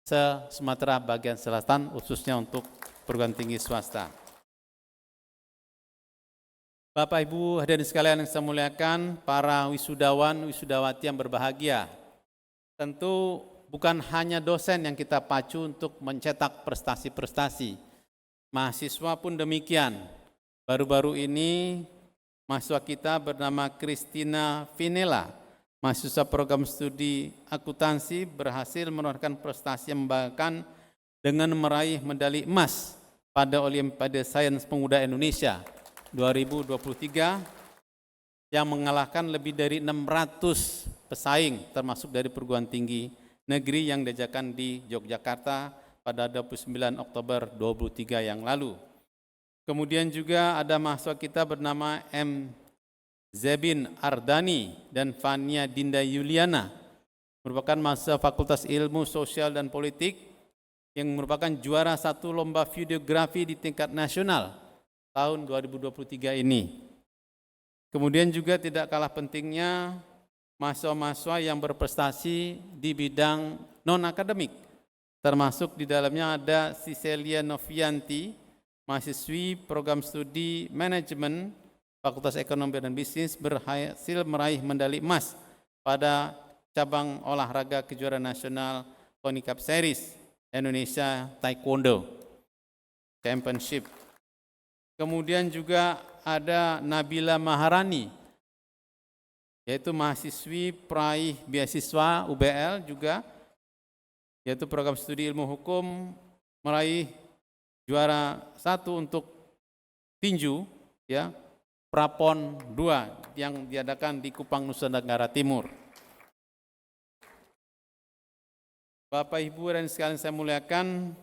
se-Sumatera bagian selatan khususnya untuk perguruan tinggi swasta. Bapak Ibu hadirin sekalian yang saya muliakan, para wisudawan, wisudawati yang berbahagia. Tentu bukan hanya dosen yang kita pacu untuk mencetak prestasi-prestasi. Mahasiswa pun demikian. Baru-baru ini mahasiswa kita bernama Christina Vinela, mahasiswa program studi akuntansi, berhasil menorehkan prestasi yang membanggakan dengan meraih medali emas pada Olimpiade Sains Pemuda Indonesia 2023 yang mengalahkan lebih dari 600 pesaing termasuk dari perguruan tinggi negeri yang diadakan di Yogyakarta pada 29 Oktober 2023 yang lalu. Kemudian juga ada mahasiswa kita bernama M. Zebin Ardani dan Fania Dinda Yuliana, merupakan mahasiswa Fakultas Ilmu Sosial dan Politik yang merupakan juara 1 lomba videografi di tingkat nasional tahun 2023 ini. Kemudian juga tidak kalah pentingnya mahasiswa-mahasiswa yang berprestasi di bidang non-akademik, termasuk di dalamnya ada Cicelia Novianti, mahasiswi program studi manajemen Fakultas Ekonomi dan Bisnis, berhasil meraih medali emas pada cabang olahraga kejuaraan nasional Tony Cup Series Indonesia Taekwondo Championship. Kemudian juga ada Nabila Maharani, yaitu mahasiswi peraih beasiswa UBL juga, yaitu program studi ilmu hukum, meraih juara 1 untuk tinju, ya, Prapon 2 yang diadakan di Kupang, Nusa Tenggara Timur. Bapak Ibu dan sekalian saya muliakan,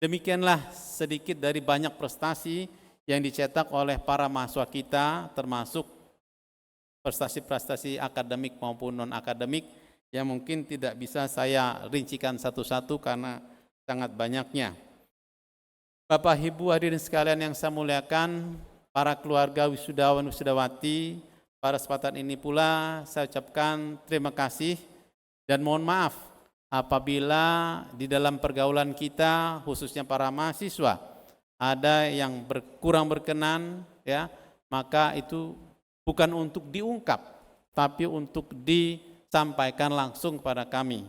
demikianlah sedikit dari banyak prestasi yang dicetak oleh para mahasiswa kita, termasuk prestasi-prestasi akademik maupun non-akademik yang mungkin tidak bisa saya rincikan satu-satu karena sangat banyaknya. Bapak Ibu hadirin sekalian yang saya muliakan, para keluarga wisudawan wisudawati, pada kesempatan ini pula saya ucapkan terima kasih dan mohon maaf apabila di dalam pergaulan kita, khususnya para mahasiswa, ada yang kurang berkenan, ya, maka itu bukan untuk diungkap, tapi untuk disampaikan langsung kepada kami.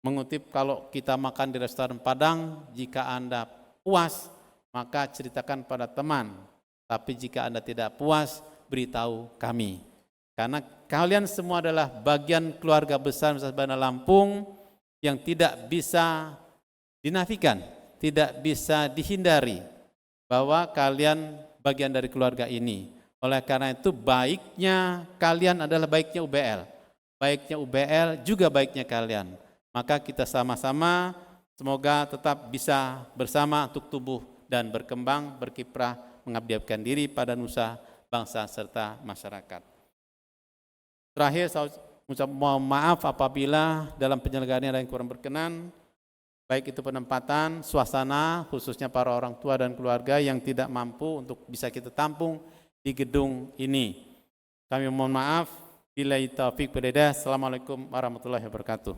Mengutip, kalau kita makan di restoran Padang, jika Anda puas, maka ceritakan pada teman. Tapi jika Anda tidak puas, beritahu kami. Karena kalian semua adalah bagian keluarga besar Universitas Bandar Lampung yang tidak bisa dinafikan, tidak bisa dihindari bahwa kalian bagian dari keluarga ini. Oleh karena itu baiknya kalian adalah baiknya UBL. Baiknya UBL juga baiknya kalian. Maka kita sama-sama semoga tetap bisa bersama untuk tumbuh dan berkembang, berkiprah, mengabdikan diri pada nusa, bangsa, serta masyarakat. Terakhir, saya mohon maaf apabila dalam penyelenggaraan ada yang kurang berkenan, baik itu penempatan, suasana, khususnya para orang tua dan keluarga yang tidak mampu untuk bisa kita tampung di gedung ini. Kami mohon maaf. Billahi taufiq wal hidayah. Assalamualaikum warahmatullahi wabarakatuh.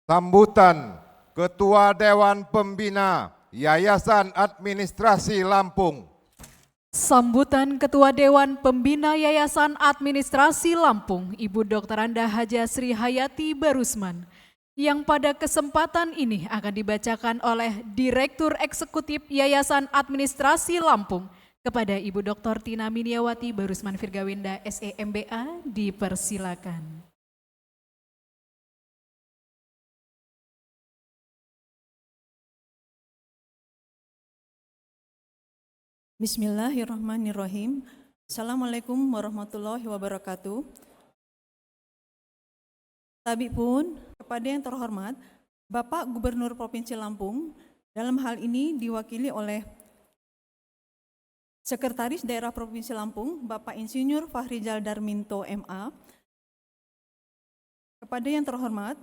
Sambutan Ketua Dewan Pembina Yayasan Administrasi Lampung.
Sambutan Ketua Dewan Pembina Yayasan Administrasi Lampung, Ibu Dr. Anda Haja Sri Hayati Barusman, yang pada kesempatan ini akan dibacakan oleh Direktur Eksekutif Yayasan Administrasi Lampung kepada Ibu Dr. Tina Miniawati Barusman Virgawinda, SEMBA, dipersilakan.
Bismillahirrahmanirrahim. Assalamualaikum warahmatullahi wabarakatuh. Tabi pun kepada yang terhormat Bapak Gubernur Provinsi Lampung, dalam hal ini diwakili oleh Sekretaris Daerah Provinsi Lampung, Bapak Insinyur Fahrizal Darminto MA. Kepada yang terhormat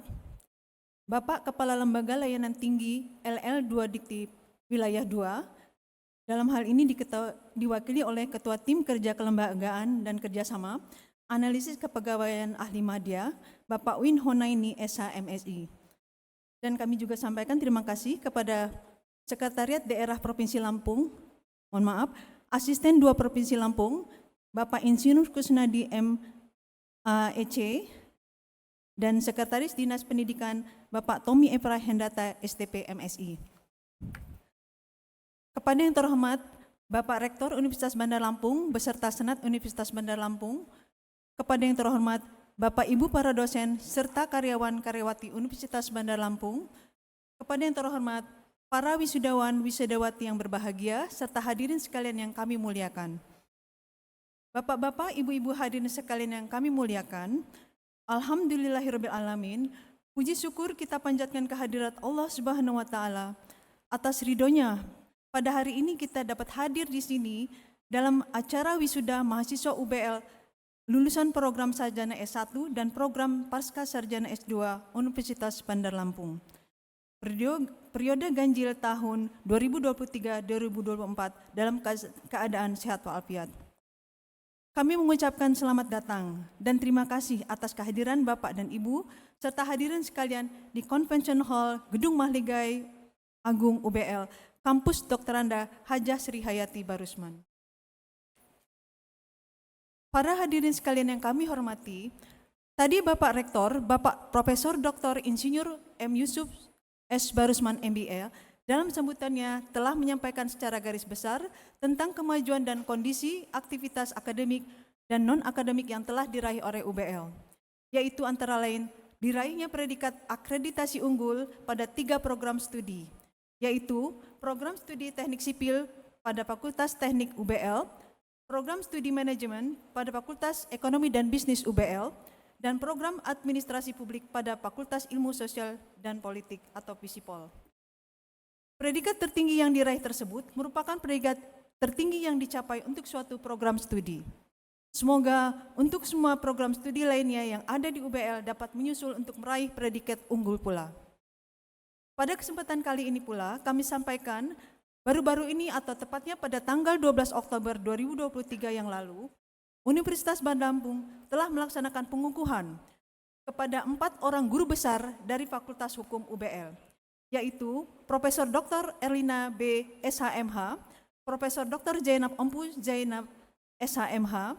Bapak Kepala Lembaga Layanan Tinggi LL2 Dikti Wilayah 2, dalam hal ini diwakili oleh Ketua Tim Kerja Kelembagaan dan Kerjasama, Analisis Kepegawaian Ahli Madya, Bapak Win Honaini SHMSI. Dan kami juga sampaikan terima kasih kepada Sekretariat Daerah Provinsi Lampung, mohon maaf, Asisten 2 Provinsi Lampung, Bapak Insinyur Kusnadi M.A.E.C. dan Sekretaris Dinas Pendidikan, Bapak Tommy Efra Hendata STP MSI. Kepada yang terhormat Bapak Rektor Universitas Bandar Lampung beserta Senat Universitas Bandar Lampung, kepada yang terhormat Bapak Ibu para dosen serta karyawan-karyawati Universitas Bandar Lampung, kepada yang terhormat para wisudawan wisudawati yang berbahagia serta hadirin sekalian yang kami muliakan. Bapak-bapak, ibu-ibu hadirin sekalian yang kami muliakan, alhamdulillahirabbil alamin, puji syukur kita panjatkan kehadirat Allah Subhanahu wa taala atas ridhonya. Pada hari ini kita dapat hadir di sini dalam acara wisuda mahasiswa UBL lulusan program sarjana S1 dan program pasca sarjana S2 Universitas Bandar Lampung. Periode ganjil tahun 2023-2024 dalam keadaan sehat walafiat. Kami mengucapkan selamat datang dan terima kasih atas kehadiran Bapak dan Ibu serta hadirin sekalian di Convention Hall Gedung Mahligai Agung UBL, Kampus Dr. Anda Hajah Sri Hayati Barusman. Para hadirin sekalian yang kami hormati, tadi Bapak Rektor, Bapak Profesor Dr. Insinyur M. Yusuf S. Barusman MBA, dalam sambutannya telah menyampaikan secara garis besar tentang kemajuan dan kondisi aktivitas akademik dan non-akademik yang telah diraih oleh UBL, yaitu antara lain diraihnya predikat akreditasi unggul pada 3 program studi, yaitu program studi teknik sipil pada Fakultas Teknik UBL, program studi manajemen pada Fakultas Ekonomi dan Bisnis UBL, dan program administrasi publik pada Fakultas Ilmu Sosial dan Politik atau FISIPOL. Predikat tertinggi yang diraih tersebut merupakan predikat tertinggi yang dicapai untuk suatu program studi. Semoga untuk semua program studi lainnya yang ada di UBL dapat menyusul untuk meraih predikat unggul pula. Pada kesempatan kali ini pula kami sampaikan baru-baru ini atau tepatnya pada tanggal 12 Oktober 2023 yang lalu, Universitas Bandar Lampung telah melaksanakan pengukuhan kepada 4 orang guru besar dari Fakultas Hukum UBL, yaitu Profesor Dr. Erlina B. SHMH, Profesor Dr. Zainab Ompu Zainab SHMH,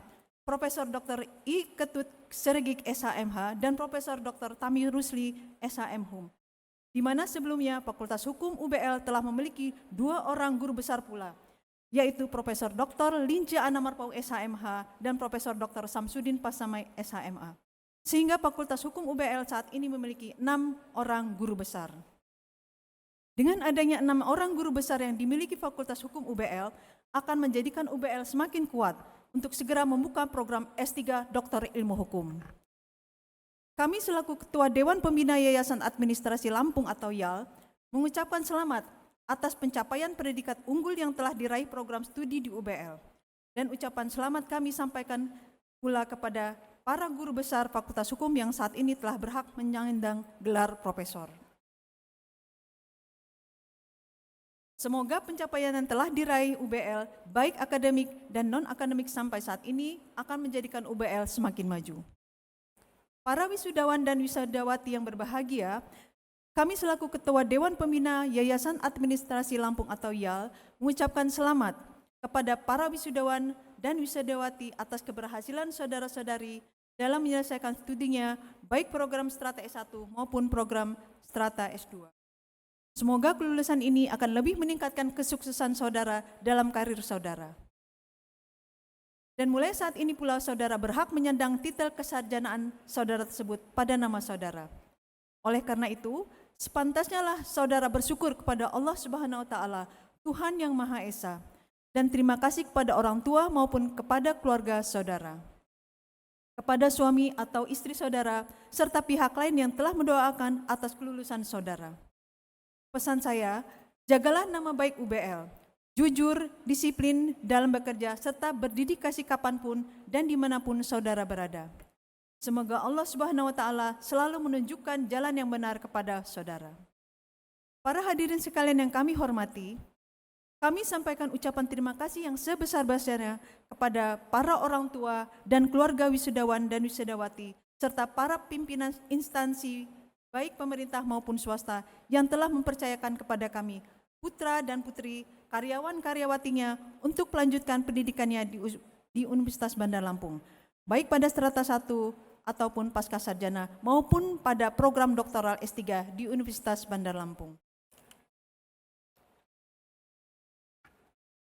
Profesor Dr. I. Ketut Sergik SHMH, dan Profesor Dr. Tami Rusli SHMHum. Di mana sebelumnya Fakultas Hukum UBL telah memiliki 2 orang guru besar pula, yaitu Profesor Dr. Linca Anamarpau SHMH dan Profesor Dr. Samsudin Pasamai SHMA. Sehingga Fakultas Hukum UBL saat ini memiliki 6 orang guru besar. Dengan adanya 6 orang guru besar yang dimiliki Fakultas Hukum UBL, akan menjadikan UBL semakin kuat untuk segera membuka program S3 Doktor Ilmu Hukum. Kami selaku Ketua Dewan Pembina Yayasan Administrasi Lampung atau YAL, mengucapkan selamat atas pencapaian predikat unggul yang telah diraih program studi di UBL. Dan ucapan selamat kami sampaikan pula kepada para guru besar Fakultas Hukum yang saat ini telah berhak menyandang gelar profesor. Semoga pencapaian yang telah diraih UBL, baik akademik dan non-akademik sampai saat ini, akan menjadikan UBL semakin maju. Para wisudawan dan wisudawati yang berbahagia, kami selaku Ketua Dewan Pembina Yayasan Administrasi Lampung atau YAL, mengucapkan selamat kepada para wisudawan dan wisudawati atas keberhasilan saudara-saudari dalam menyelesaikan studinya, baik program Strata S1 maupun program Strata S2. Semoga kelulusan ini akan lebih meningkatkan kesuksesan saudara dalam karir saudara. Dan mulai saat ini pula saudara berhak menyandang titel kesarjanaan saudara tersebut pada nama saudara. Oleh karena itu, sepantasnya lah saudara bersyukur kepada Allah Subhanahu wa taala, Tuhan yang Maha Esa, dan terima kasih kepada orang tua maupun kepada keluarga saudara. Kepada suami atau istri saudara serta pihak lain yang telah mendoakan atas kelulusan saudara. Pesan saya, jagalah nama baik UBL, jujur, disiplin dalam bekerja, serta berdedikasi kapanpun dan dimanapun saudara berada. Semoga Allah Subhanahu wa taala selalu menunjukkan jalan yang benar kepada saudara. Para hadirin sekalian yang kami hormati, kami sampaikan ucapan terima kasih yang sebesar-besarnya kepada para orang tua dan keluarga wisudawan dan wisudawati, serta para pimpinan instansi baik pemerintah maupun swasta yang telah mempercayakan kepada kami, putra dan putri, karyawan-karyawatinya untuk melanjutkan pendidikannya di Universitas Bandar Lampung, baik pada strata 1 ataupun pasca sarjana maupun pada program doktoral S3 di Universitas Bandar Lampung.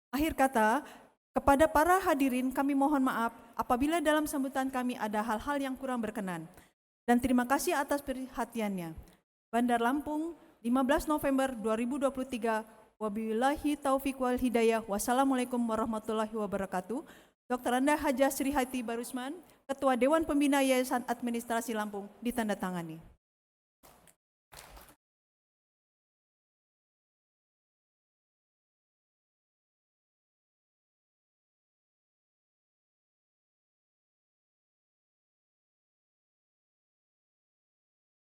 Akhir kata, kepada para hadirin kami mohon maaf apabila dalam sambutan kami ada hal-hal yang kurang berkenan. Dan terima kasih atas perhatiannya. Bandar Lampung, 15 November 2023. Wabillahi taufiq wal hidayah. Wassalamualaikum warahmatullahi wabarakatuh. Dr. Anda Hajah Sri Hati Barusman, Ketua Dewan Pembina Yayasan Administrasi Lampung, ditandatangani.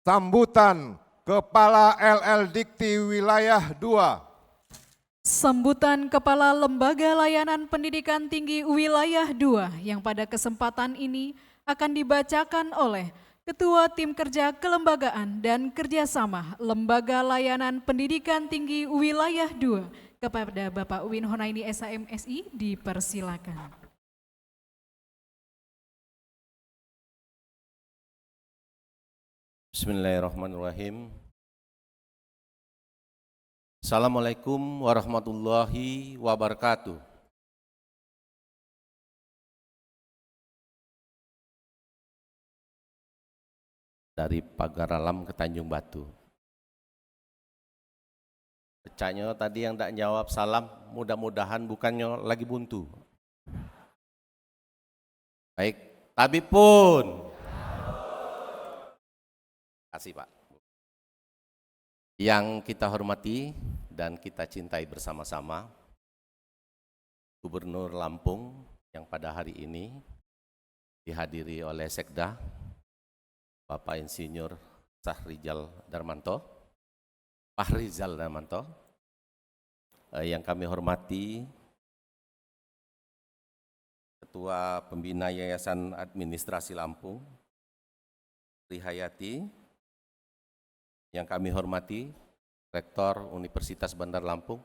Sambutan Kepala LL Dikti Wilayah 2.
Sambutan Kepala Lembaga Layanan Pendidikan Tinggi Wilayah 2 yang pada kesempatan ini akan dibacakan oleh Ketua Tim Kerja Kelembagaan dan Kerjasama Lembaga Layanan Pendidikan Tinggi Wilayah 2 kepada Bapak Uwin Honaini SHMSI, dipersilakan.
Bismillahirrahmanirrahim. Assalamualaikum warahmatullahi wabarakatuh. Dari Pagar Alam ke Tanjung Batu. Pecahnya tadi yang tak jawab salam, mudah-mudahan bukannya lagi buntu. Baik, tapi pun. Kasih Pak. Yang kita hormati dan kita cintai bersama-sama, Gubernur Lampung yang pada hari ini dihadiri oleh Sekda, Bapak Insinyur Fahrizal Darmanto, yang kami hormati Ketua Pembina Yayasan Administrasi Lampung, Sri Hayati, yang kami hormati Rektor Universitas Bandar Lampung,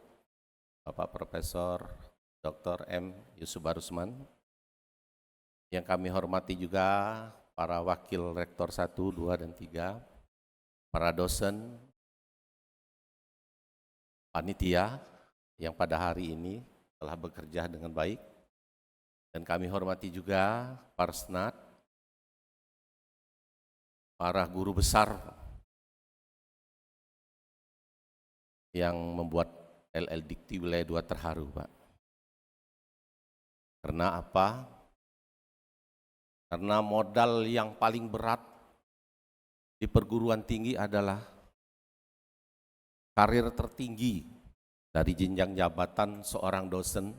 Bapak Profesor Dr. M. Yusuf Barusman, yang kami hormati juga para Wakil Rektor 1, 2, dan 3, para dosen, panitia yang pada hari ini telah bekerja dengan baik, dan kami hormati juga para senat, para guru besar yang membuat LL Dikti Wilayah 2 terharu, Pak. Karena apa? Karena modal yang paling berat di perguruan tinggi adalah karir tertinggi dari jenjang jabatan seorang dosen.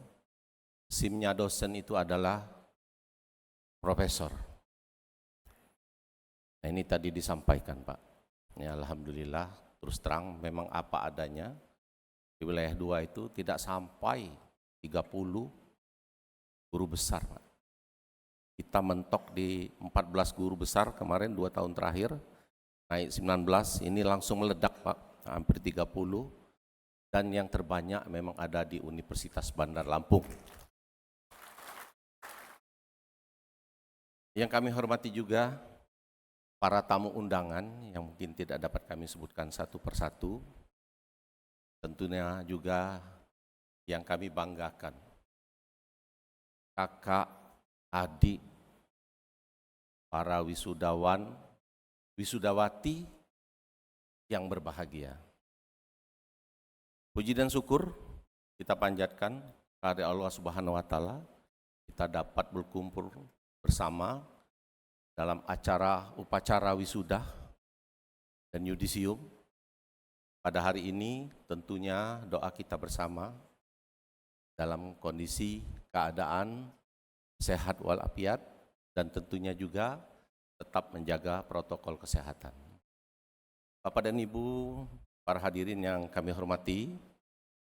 SIM-nya dosen itu adalah profesor. Nah, ini tadi disampaikan, Pak. Ya, alhamdulillah, terus terang memang apa adanya. Di wilayah 2 itu tidak sampai 30 guru besar, Pak. Kita mentok di 14 guru besar kemarin 2 tahun terakhir, naik 19, ini langsung meledak, Pak, hampir 30, dan yang terbanyak memang ada di Universitas Bandar Lampung. Yang kami hormati juga para tamu undangan yang mungkin tidak dapat kami sebutkan satu persatu, tentunya juga yang kami banggakan, kakak, adik, para wisudawan, wisudawati yang berbahagia. Puji dan syukur kita panjatkan kepada Allah Subhanahu wa Ta'ala, kita dapat berkumpul bersama dalam upacara wisuda dan yudisium. Pada hari ini tentunya doa kita bersama dalam kondisi keadaan sehat walafiat dan tentunya juga tetap menjaga protokol kesehatan. Bapak dan Ibu, para hadirin yang kami hormati,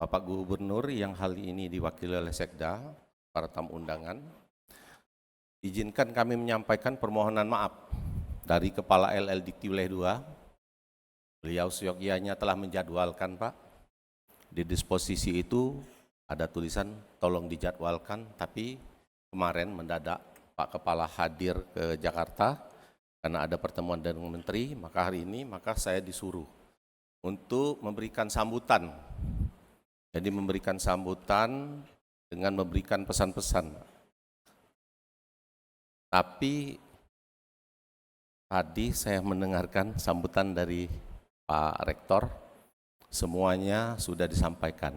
Bapak Gubernur yang hal ini diwakili oleh Sekda, para tamu undangan, izinkan kami menyampaikan permohonan maaf dari Kepala LL Dikti Wilayah 2. Beliau seyogyanya telah menjadwalkan, Pak. Di disposisi itu ada tulisan tolong dijadwalkan, tapi kemarin mendadak Pak Kepala hadir ke Jakarta karena ada pertemuan dengan Menteri, maka hari ini saya disuruh untuk memberikan sambutan. Jadi memberikan sambutan dengan memberikan pesan-pesan. Tapi tadi saya mendengarkan sambutan dari Pak Rektor, semuanya sudah disampaikan.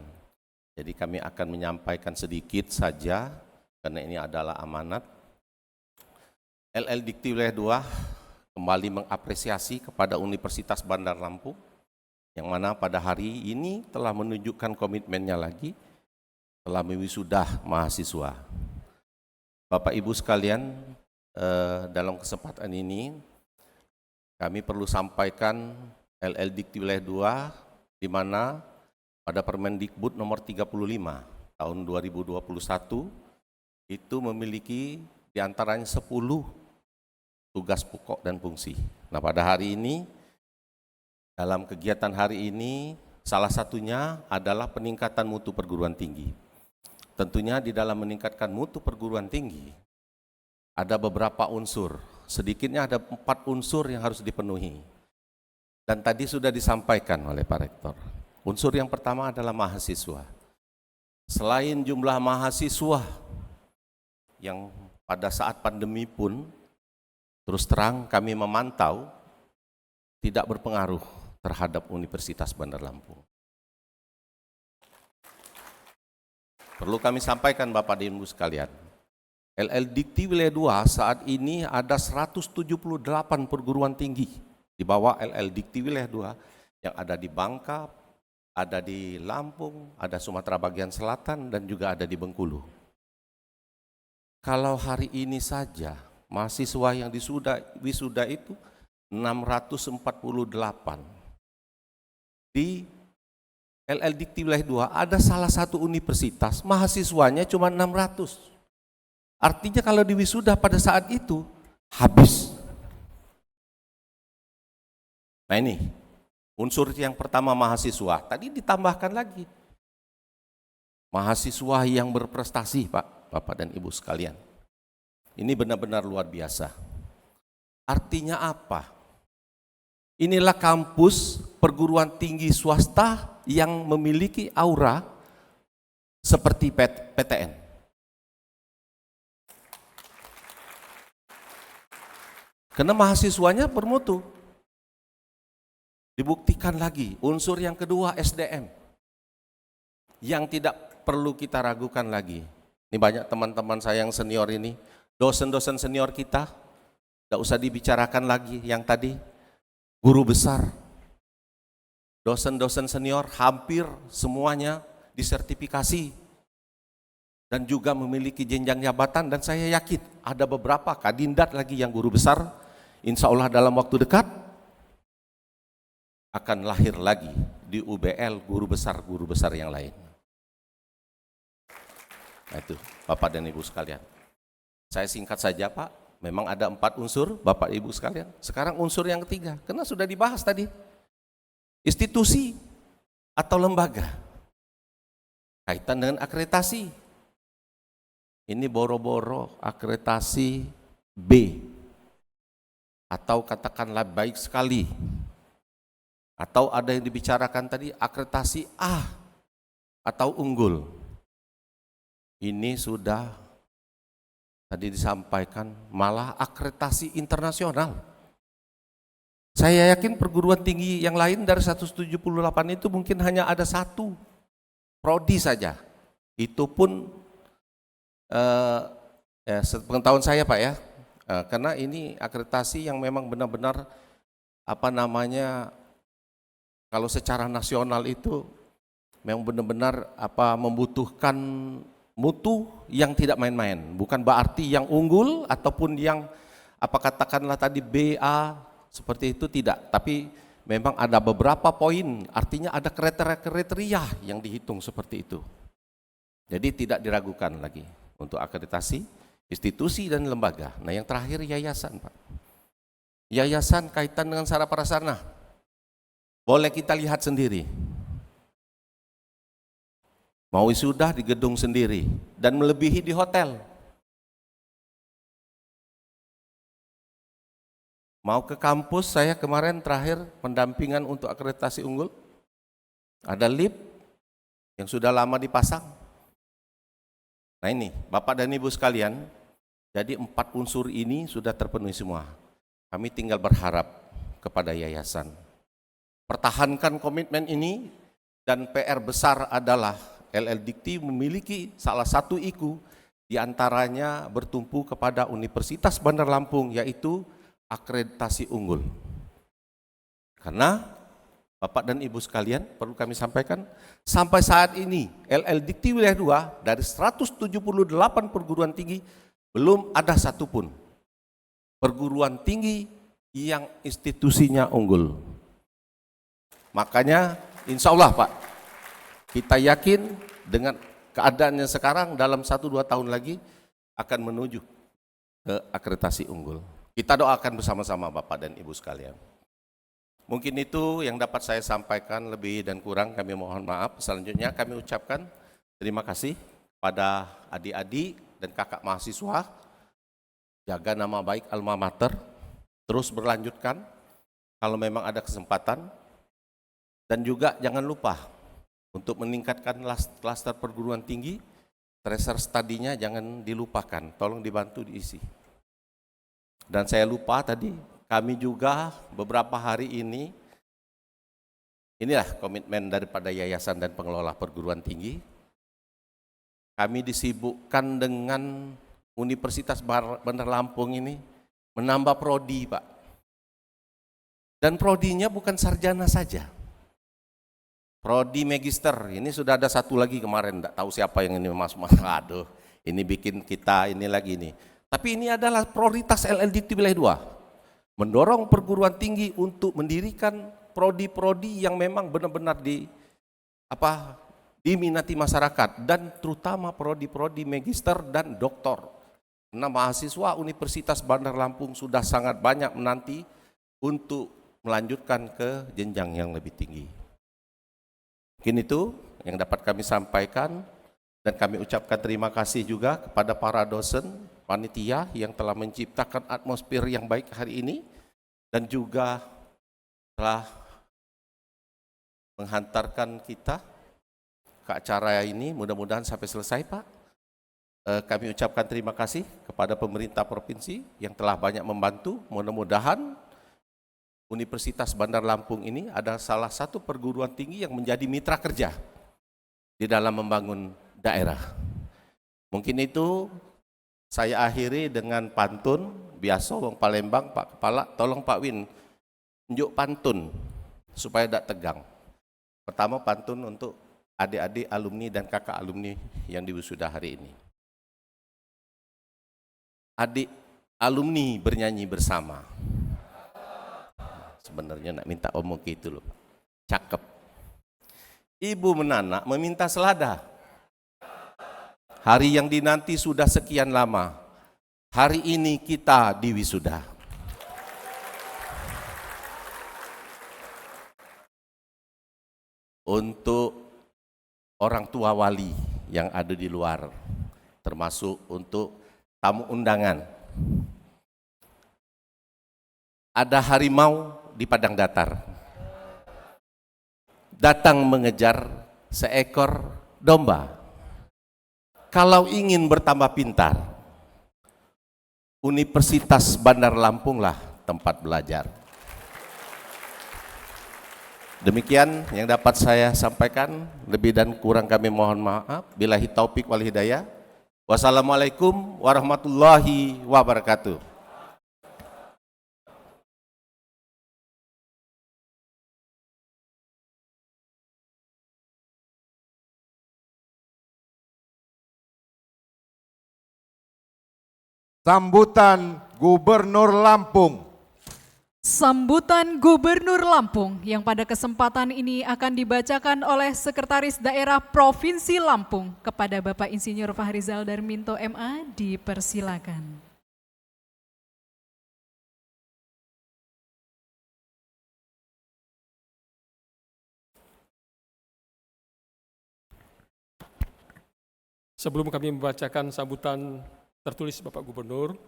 Jadi kami akan menyampaikan sedikit saja, karena ini adalah amanat. LL Dikti Wilayah 2 kembali mengapresiasi kepada Universitas Bandar Lampung, yang mana pada hari ini telah menunjukkan komitmennya lagi, telah mewisudah mahasiswa. Bapak Ibu sekalian, dalam kesempatan ini kami perlu sampaikan LL Dikti Wilayah 2 di mana pada Permendikbud nomor 35 tahun 2021 itu memiliki diantaranya 10 tugas pokok dan fungsi. Nah, pada hari ini, dalam kegiatan hari ini, salah satunya adalah peningkatan mutu perguruan tinggi. Tentunya di dalam meningkatkan mutu perguruan tinggi, ada beberapa unsur, sedikitnya ada 4 unsur yang harus dipenuhi. Dan tadi sudah disampaikan oleh Pak Rektor. Unsur yang pertama adalah mahasiswa. Selain jumlah mahasiswa yang pada saat pandemi pun, terus terang kami memantau, tidak berpengaruh terhadap Universitas Bandar Lampung. Perlu kami sampaikan Bapak dan Ibu sekalian, LL Dikti Wilayah 2 saat ini ada 178 perguruan tinggi di bawah LL Dikti Wilayah 2 yang ada di Bangka, ada di Lampung, ada Sumatera bagian selatan, dan juga ada di Bengkulu. Kalau hari ini saja mahasiswa yang wisuda itu 648. Di LL Dikti Wilayah 2 ada salah satu universitas mahasiswanya cuma 600. Artinya kalau diwisuda pada saat itu habis. Nah, ini unsur yang pertama mahasiswa. Tadi ditambahkan lagi mahasiswa yang berprestasi, Pak, Bapak dan Ibu sekalian. Ini benar-benar luar biasa. Artinya apa? Inilah kampus perguruan tinggi swasta yang memiliki aura seperti PTN. Karena mahasiswanya bermutu. Dibuktikan lagi, unsur yang kedua SDM. Yang tidak perlu kita ragukan lagi. Ini banyak teman-teman saya yang senior ini, dosen-dosen senior kita, tidak usah dibicarakan lagi yang tadi, guru besar, dosen-dosen senior hampir semuanya disertifikasi dan juga memiliki jenjang jabatan, dan saya yakin ada beberapa kadindat lagi yang guru besar, insya Allah dalam waktu dekat akan lahir lagi di UBL guru besar yang lain. Nah itu Bapak dan Ibu sekalian. Saya singkat saja Pak, memang ada 4 unsur Bapak Ibu sekalian. Sekarang unsur yang ketiga, karena sudah dibahas tadi. Institusi atau lembaga. Kaitan dengan akreditasi. Ini boro-boro akreditasi B. Atau katakanlah baik sekali. Atau ada yang dibicarakan tadi akreditasi A atau unggul. Ini sudah tadi disampaikan malah akreditasi internasional. Saya yakin perguruan tinggi yang lain dari 178 itu mungkin hanya ada 1 prodi saja. Itu pun sepengetahuan saya Pak ya, karena ini akreditasi yang memang benar-benar kalau secara nasional itu memang benar-benar membutuhkan mutu yang tidak main-main, bukan berarti yang unggul ataupun yang katakanlah tadi BA seperti itu, tidak, tapi memang ada beberapa poin, artinya ada kriteria yang dihitung seperti itu. Jadi tidak diragukan lagi untuk akreditasi, institusi dan lembaga. Nah yang terakhir yayasan Pak. Yayasan kaitan dengan sarana prasarana. Boleh kita lihat sendiri. Mau wisuda di gedung sendiri dan melebihi di hotel. Mau ke kampus, saya kemarin terakhir pendampingan untuk akreditasi unggul. Ada lift yang sudah lama dipasang. Nah ini, Bapak dan Ibu sekalian, jadi 4 unsur ini sudah terpenuhi semua. Kami tinggal berharap kepada yayasan. Pertahankan komitmen ini, dan PR besar adalah LL Dikti memiliki salah satu IKU diantaranya bertumpu kepada Universitas Bandar Lampung, yaitu akreditasi unggul. Karena Bapak dan Ibu sekalian, perlu kami sampaikan, sampai saat ini LL Dikti Wilayah 2 dari 178 perguruan tinggi belum ada satupun perguruan tinggi yang institusinya unggul. Makanya insya Allah Pak, kita yakin dengan keadaannya sekarang dalam 1-2 tahun lagi akan menuju ke akreditasi unggul. Kita doakan bersama-sama Bapak dan Ibu sekalian. Mungkin itu yang dapat saya sampaikan, lebih dan kurang kami mohon maaf. Selanjutnya kami ucapkan terima kasih pada adik-adik dan kakak mahasiswa. Jaga nama baik alma mater, terus berlanjutkan kalau memang ada kesempatan. Dan juga jangan lupa untuk meningkatkan klaster perguruan tinggi, tracer studinya jangan dilupakan, tolong dibantu diisi. Dan saya lupa tadi, kami juga beberapa hari ini, inilah komitmen daripada yayasan dan pengelola perguruan tinggi, kami disibukkan dengan Universitas Bandar Lampung ini menambah prodi Pak. Dan prodinya bukan sarjana saja. Prodi Magister, ini sudah ada 1 lagi kemarin, tidak tahu siapa yang ini masuk. Aduh, ini bikin kita ini lagi nih. Tapi ini adalah prioritas LL Dikti Wilayah 2. Mendorong perguruan tinggi untuk mendirikan prodi-prodi yang memang benar-benar diminati masyarakat, dan terutama prodi-prodi Magister dan Doktor. Karena mahasiswa Universitas Bandar Lampung sudah sangat banyak menanti untuk melanjutkan ke jenjang yang lebih tinggi. Mungkin itu yang dapat kami sampaikan, dan kami ucapkan terima kasih juga kepada para dosen, panitia yang telah menciptakan atmosfer yang baik hari ini, dan juga telah menghantarkan kita ke acara ini, mudah-mudahan sampai selesai Pak. Kami ucapkan terima kasih kepada pemerintah provinsi yang telah banyak membantu, mudah-mudahan Universitas Bandar Lampung ini adalah salah satu perguruan tinggi yang menjadi mitra kerja di dalam membangun daerah. Mungkin itu saya akhiri dengan pantun, biasa wong Palembang, Pak Kepala, tolong Pak Win, unjuk pantun supaya tidak tegang. Pertama pantun untuk adik-adik alumni dan kakak alumni yang diwisuda hari ini. Adik alumni bernyanyi bersama. Sebenarnya nak minta omong gitu loh, cakep. Ibu menanak meminta selada. Hari yang dinanti sudah sekian lama. Hari ini kita diwisuda. Untuk orang tua wali yang ada di luar, termasuk untuk tamu undangan. Ada harimau di padang datar, datang mengejar seekor domba. Kalau ingin bertambah pintar, Universitas Bandar Lampunglah tempat belajar. Demikian yang dapat saya sampaikan, lebih dan kurang kami mohon maaf. Billahi taufik wal hidayah. Wassalamualaikum warahmatullahi wabarakatuh.
Sambutan Gubernur Lampung.
Sambutan Gubernur Lampung yang pada kesempatan ini akan dibacakan oleh Sekretaris Daerah Provinsi Lampung kepada Bapak Insinyur Fahrizal Darminto MA, dipersilakan.
Sebelum kami membacakan sambutan tertulis Bapak Gubernur,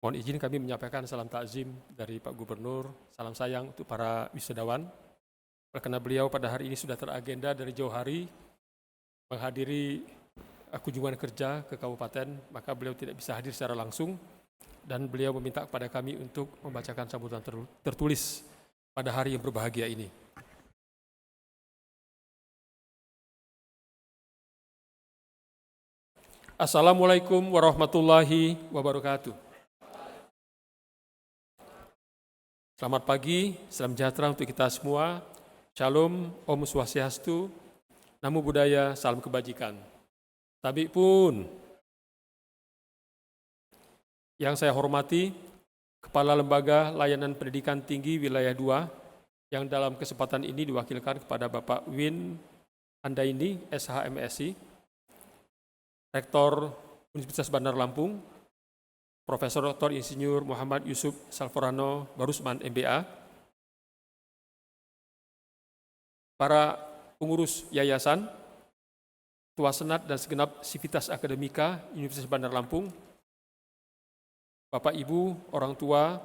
mohon izin kami menyampaikan salam takzim dari Pak Gubernur, salam sayang untuk para wisudawan. Karena beliau pada hari ini sudah teragenda dari jauh hari menghadiri kunjungan kerja ke kabupaten, maka beliau tidak bisa hadir secara langsung dan beliau meminta kepada kami untuk membacakan sambutan tertulis pada hari yang berbahagia ini. Assalamualaikum warahmatullahi wabarakatuh. Selamat pagi, salam sejahtera untuk kita semua. Shalom, Om Swastiastu, Namo Buddhaya, salam kebajikan. Tabi pun. Yang saya hormati, Kepala Lembaga Layanan Pendidikan Tinggi Wilayah 2, yang dalam kesempatan ini diwakilkan kepada Bapak Win Andaini, SHMSI, Rektor Universitas Bandar Lampung, Profesor Dr. Insinyur Muhammad Yusuf Salforano Barusman MBA, para pengurus yayasan, Ketua Senat dan segenap sivitas akademika Universitas Bandar Lampung, Bapak Ibu, orang tua,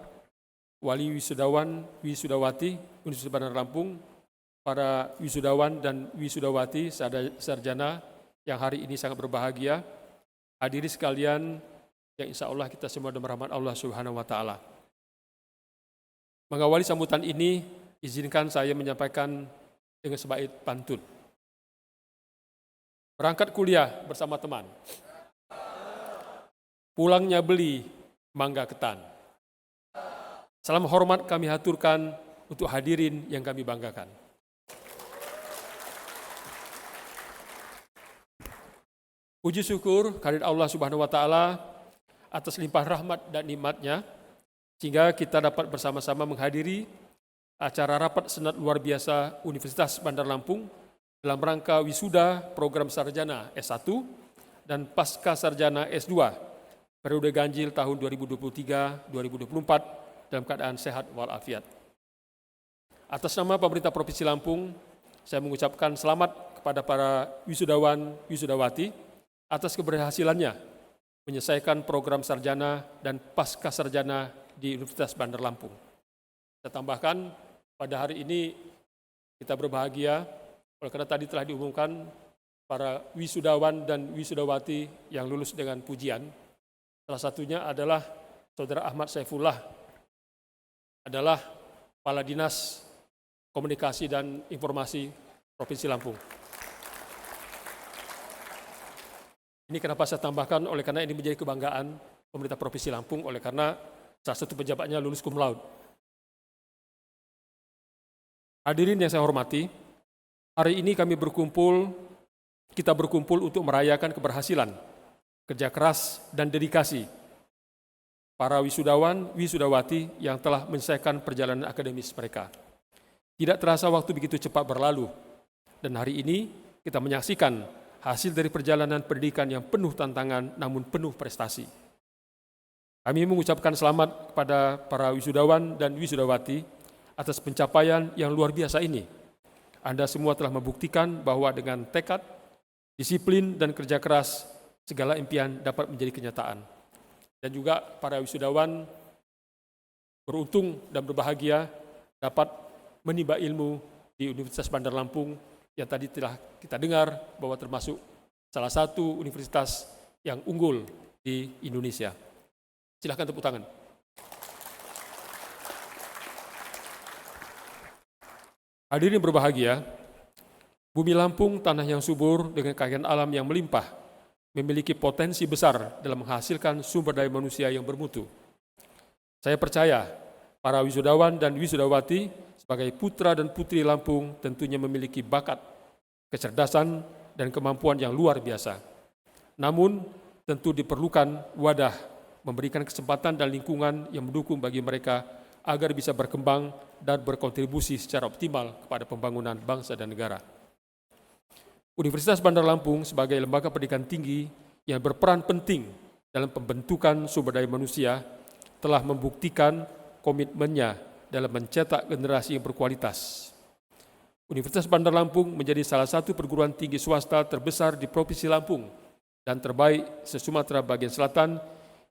wali wisudawan, wisudawati Universitas Bandar Lampung, para wisudawan dan wisudawati sarjana yang hari ini sangat berbahagia, hadiri sekalian yang insya Allah kita semua dalam rahmat Allah Subhanahu wa Ta'ala. Mengawali sambutan ini, izinkan saya menyampaikan dengan sebait pantun. Berangkat kuliah bersama teman, pulangnya beli mangga ketan. Salam hormat kami haturkan untuk hadirin yang kami banggakan. Puji syukur kehadirat Allah Subhanahu wa Ta'ala atas limpah rahmat dan nikmat-Nya, sehingga kita dapat bersama-sama menghadiri acara rapat senat luar biasa Universitas Bandar Lampung dalam rangka wisuda program sarjana S1 dan pasca sarjana S2 periode ganjil tahun 2023-2024 dalam keadaan sehat walafiat. Atas nama pemerintah Provinsi Lampung, saya mengucapkan selamat kepada para wisudawan, wisudawati atas keberhasilannya menyelesaikan program sarjana dan pasca sarjana di Universitas Bandar Lampung. Saya tambahkan, pada hari ini kita berbahagia, oleh karena tadi telah diumumkan para wisudawan dan wisudawati yang lulus dengan pujian. Salah satunya adalah Saudara Ahmad Saifullah, adalah Kepala Dinas Komunikasi dan Informasi Provinsi Lampung. Ini kenapa saya tambahkan, oleh karena ini menjadi kebanggaan pemerintah Provinsi Lampung, oleh karena salah satu pejabatnya lulus cum laude. Hadirin yang saya hormati, hari ini kita berkumpul untuk merayakan keberhasilan, kerja keras, dan dedikasi para wisudawan, wisudawati yang telah menyelesaikan perjalanan akademis mereka. Tidak terasa waktu begitu cepat berlalu, dan hari ini kita menyaksikan hasil dari perjalanan pendidikan yang penuh tantangan namun penuh prestasi. Kami mengucapkan selamat kepada para wisudawan dan wisudawati atas pencapaian yang luar biasa ini. Anda semua telah membuktikan bahwa dengan tekad, disiplin, dan kerja keras, segala impian dapat menjadi kenyataan. Dan juga para wisudawan beruntung dan berbahagia dapat menimba ilmu di Universitas Bandar Lampung yang tadi telah kita dengar bahwa termasuk salah satu universitas yang unggul di Indonesia. Silakan tepuk tangan. Hadirin berbahagia, bumi Lampung, tanah yang subur dengan kekayaan alam yang melimpah, memiliki potensi besar dalam menghasilkan sumber daya manusia yang bermutu. Saya percaya para wisudawan dan wisudawati sebagai putra dan putri Lampung tentunya memiliki bakat, kecerdasan, dan kemampuan yang luar biasa. Namun, tentu diperlukan wadah, memberikan kesempatan dan lingkungan yang mendukung bagi mereka agar bisa berkembang dan berkontribusi secara optimal kepada pembangunan bangsa dan negara. Universitas Bandar Lampung sebagai lembaga pendidikan tinggi yang berperan penting dalam pembentukan sumber daya manusia telah membuktikan komitmennya dalam mencetak generasi yang berkualitas. Universitas Bandar Lampung menjadi salah satu perguruan tinggi swasta terbesar di Provinsi Lampung dan terbaik se-Sumatera bagian selatan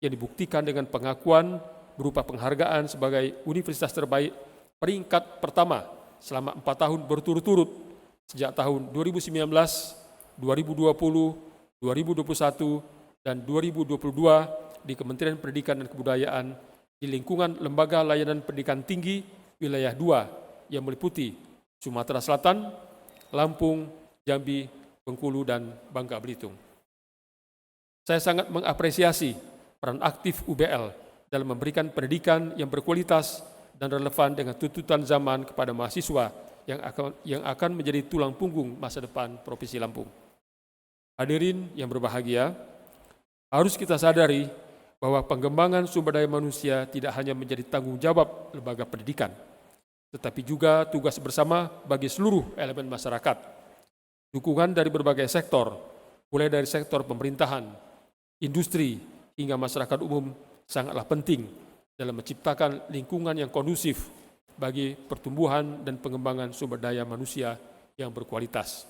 yang dibuktikan dengan pengakuan berupa penghargaan sebagai universitas terbaik peringkat pertama selama 4 tahun berturut-turut sejak tahun 2019, 2020, 2021, dan 2022 di Kementerian Pendidikan dan Kebudayaan di lingkungan Lembaga Layanan Pendidikan Tinggi Wilayah 2 yang meliputi Sumatera Selatan, Lampung, Jambi, Bengkulu, dan Bangka Belitung. Saya sangat mengapresiasi peran aktif UBL dalam memberikan pendidikan yang berkualitas dan relevan dengan tuntutan zaman kepada mahasiswa yang akan menjadi tulang punggung masa depan Provinsi Lampung. Hadirin yang berbahagia, harus kita sadari bahwa pengembangan sumber daya manusia tidak hanya menjadi tanggung jawab lembaga pendidikan, tetapi juga tugas bersama bagi seluruh elemen masyarakat. Dukungan dari berbagai sektor, mulai dari sektor pemerintahan, industri, hingga masyarakat umum sangatlah penting dalam menciptakan lingkungan yang kondusif bagi pertumbuhan dan pengembangan sumber daya manusia yang berkualitas.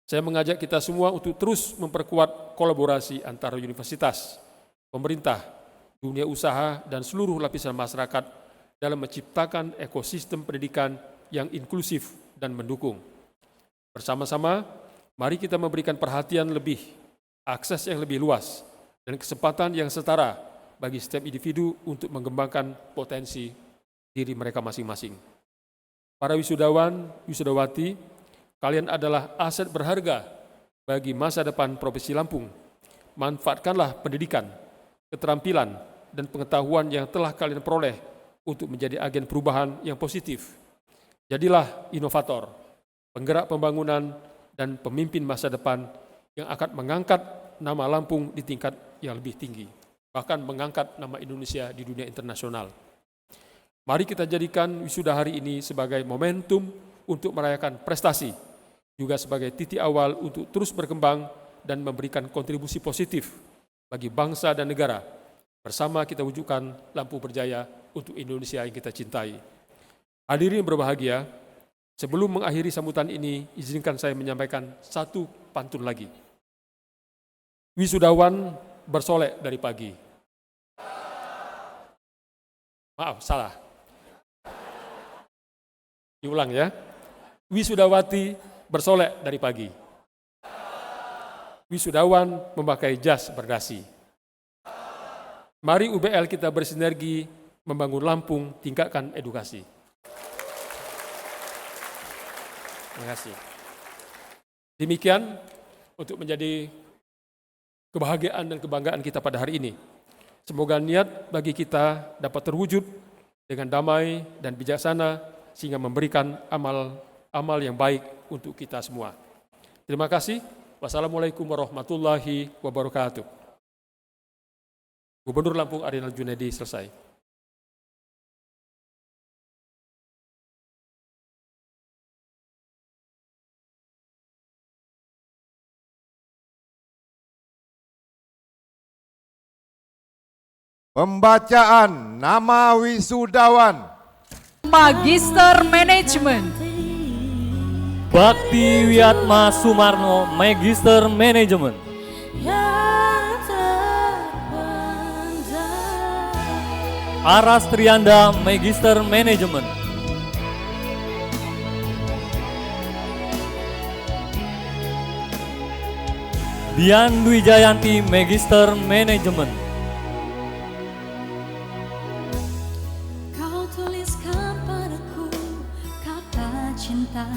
Saya mengajak kita semua untuk terus memperkuat kolaborasi antara universitas, pemerintah, dunia usaha, dan seluruh lapisan masyarakat dalam menciptakan ekosistem pendidikan yang inklusif dan mendukung. Bersama-sama, mari kita memberikan perhatian lebih, akses yang lebih luas, dan kesempatan yang setara bagi setiap individu untuk mengembangkan potensi diri mereka masing-masing. Para wisudawan, wisudawati, kalian adalah aset berharga bagi masa depan Provinsi Lampung. Manfaatkanlah pendidikan, keterampilan, dan pengetahuan yang telah kalian peroleh untuk menjadi agen perubahan yang positif. Jadilah inovator, penggerak pembangunan, dan pemimpin masa depan yang akan mengangkat nama Lampung di tingkat yang lebih tinggi, bahkan mengangkat nama Indonesia di dunia internasional. Mari kita jadikan wisuda hari ini sebagai momentum untuk merayakan prestasi, juga sebagai titik awal untuk terus berkembang dan memberikan kontribusi positif bagi bangsa dan negara. Bersama kita wujudkan lampu berjaya untuk Indonesia yang kita cintai. Hadirin berbahagia, sebelum mengakhiri sambutan ini, izinkan saya menyampaikan satu pantun lagi. Wisudawan bersolek dari pagi. Maaf, salah. Diulang ya. Wisudawati bersolek dari pagi. Wisudawan memakai jas berdasi. Mari UBL kita bersinergi membangun Lampung, tingkatkan edukasi. Terima kasih. Demikian untuk menjadi kebahagiaan dan kebanggaan kita pada hari ini. Semoga niat bagi kita dapat terwujud dengan damai dan bijaksana sehingga memberikan amal yang baik untuk kita semua. Terima kasih. Wassalamualaikum warahmatullahi wabarakatuh. Gubernur Lampung Arinal Junaidi selesai.
Pembacaan nama wisudawan.
Magister Manajemen.
Bakti Wiatma Sumarno, Magister Manajemen. Aras Trianda, Magister Manajemen. Dian Dwi Jayanti, Magister Manajemen.
Kau tuliskan padaku kata cinta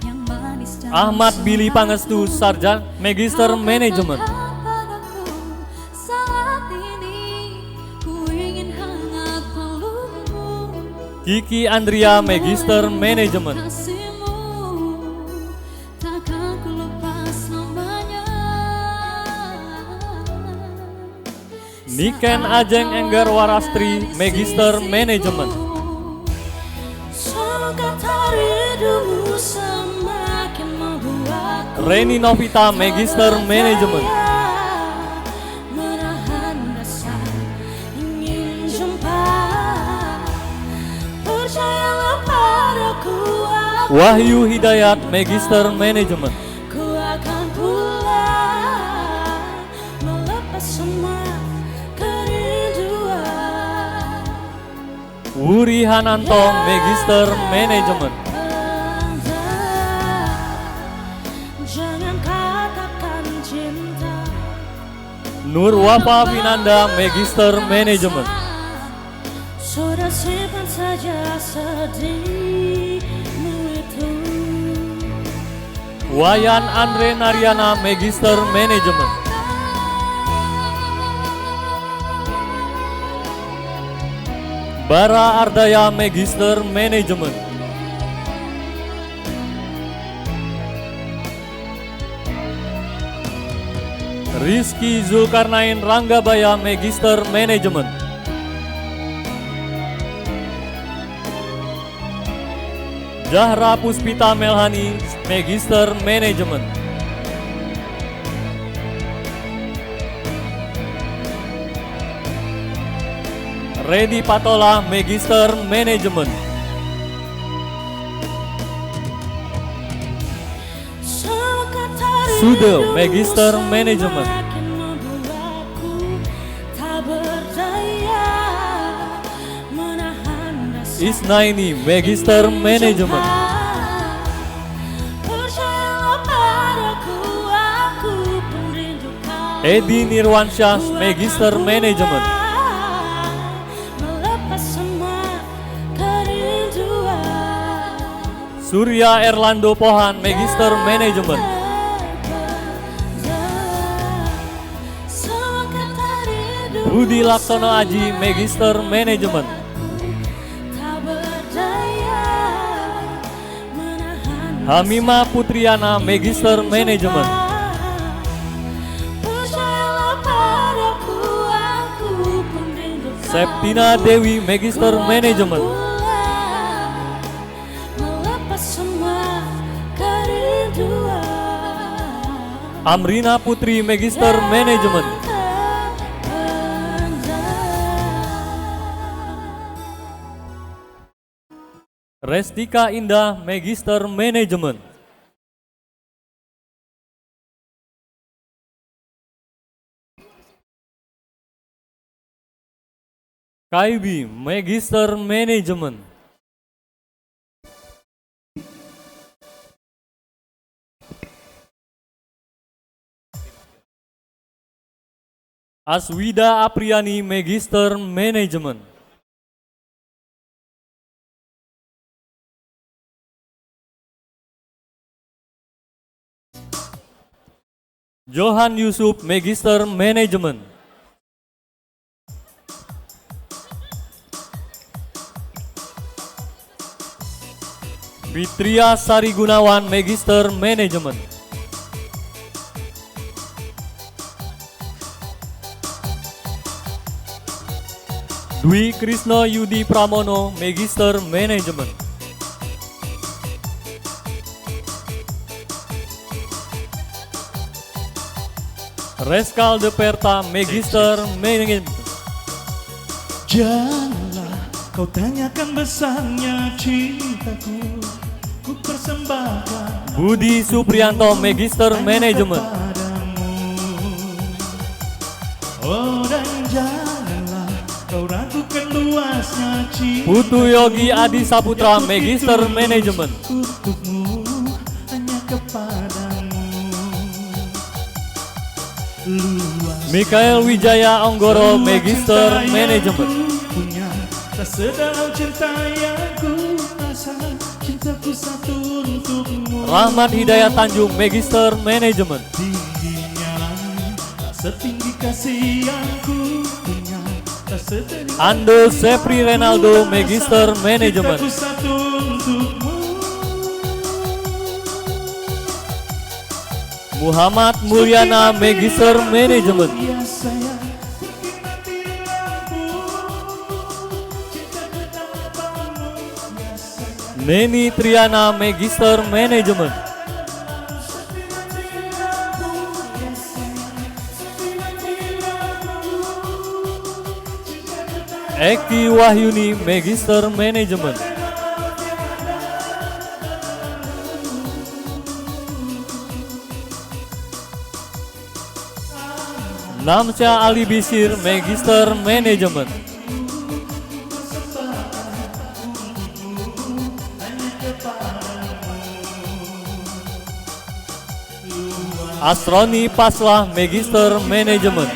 yang manis dan
Ahmad Billy Pangestu, Sarjana, Magister Manajemen.
padaku saat ini ku ingin hangat pelukmu.
Kiki Andria, Magister Manajemen.
Kasihmu takkan ku lupa selamanya.
Niken Ajeng Enggar Warastri, Magister Manajemen.
Kata rindumu semakin membuatku
Reni Novita, Magister Manajemen.
menahan rasa ingin jumpa. Percayalah padaku,
Wahyu Hidayat, Magister Manajemen.
aku akan pulang melepas semua kerinduan.
Wuri Hananto, Magister Manajemen.
Jangan katakan cinta.
Nur Wafa Vinanda, Magister Manajemen.
Sudah simpan saja sedihmu itu.
Wayan Andre Naryana, Magister Manajemen. Bara Ardaya, Magister Manajemen. Rizky Zulkarnain Ranggabaya, Magister Manajemen. Zahra Puspita Melhani, Magister Manajemen. Redi Patola, Magister Manajemen. Sude, Magister Manajemen. Isnaini, Magister Manajemen. Edi Nirwansyah, Magister Manajemen. Surya Erlando Pohan, Magister Manajemen. Budi Laksono Aji, Magister Manajemen. Hamima Putriana, Magister Manajemen. Septina Dewi, Magister Manajemen. Amrina Putri, Magister Manajemen. Restika Indah, Magister Manajemen. Kaibi, Magister Manajemen. Aswida Apriani, Magister Manajemen. Johan Yusuf, Magister Manajemen. Fitria Sari Gunawan, Magister Manajemen. Dwi Krisno Yudi Pramono, Magister Manajemen. Reskal de Perta, Magister Manajemen.
Janganlah kau tanyakan besarnya cintaku, ku persembahkan
Budi Supriyanto, Magister Manajemen.
padamu. Oh, dan janganlah kau ragukan luasnya cinta
Putu Yogi Adi Saputra, Magister Manajemen.
untukmu, hanya kepadamu. Luas
Mikael Wijaya Onggoro, Magister Manajemen.
punya, tak sedalam cinta yang ku rasa, cintaku satu untukmu.
Rahmat Hidayat Tanjung, Magister Manajemen.
Tingginya langit, tak setinggi kasih yang ku punya, tak setinggi
Ando Sepri Renaldo, Magister Manajemen.
cintaku satu untukmu.
Muhammad Mulyana, Magister Manajemen.
Ya sayang, mungkin mati lampu, cintaku tanpamu. Ya sayang,
Neni Triana, Magister Manajemen.
sepi mati lampu. Ya sayang, sepi mati lampu, cintaku tanpamu.
Eki Wahyuni, Magister Manajemen. Namsya Ali Bisir, Magister Manajemen. Asroni Paslah, Magister Manajemen.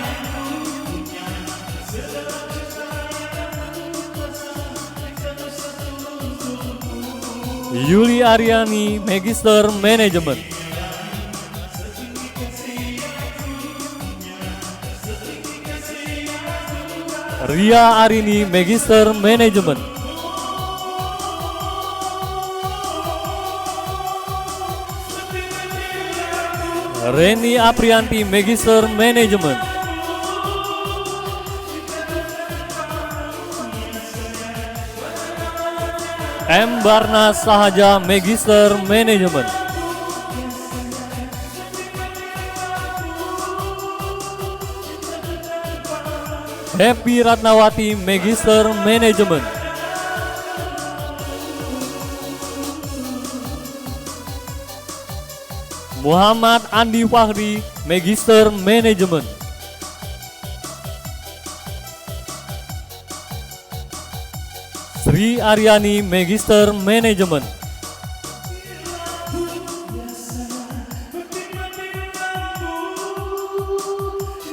Yuli Aryani, Magister Manajemen. Ria Arini, Magister Manajemen. Reni Aprianti, Magister Manajemen. M. Barnas Sahaja, Magister Manajemen. Happy Ratnawati, Magister Manajemen. Muhammad Andi Fahri, Magister Manajemen. Sri Aryani, Magister Manajemen.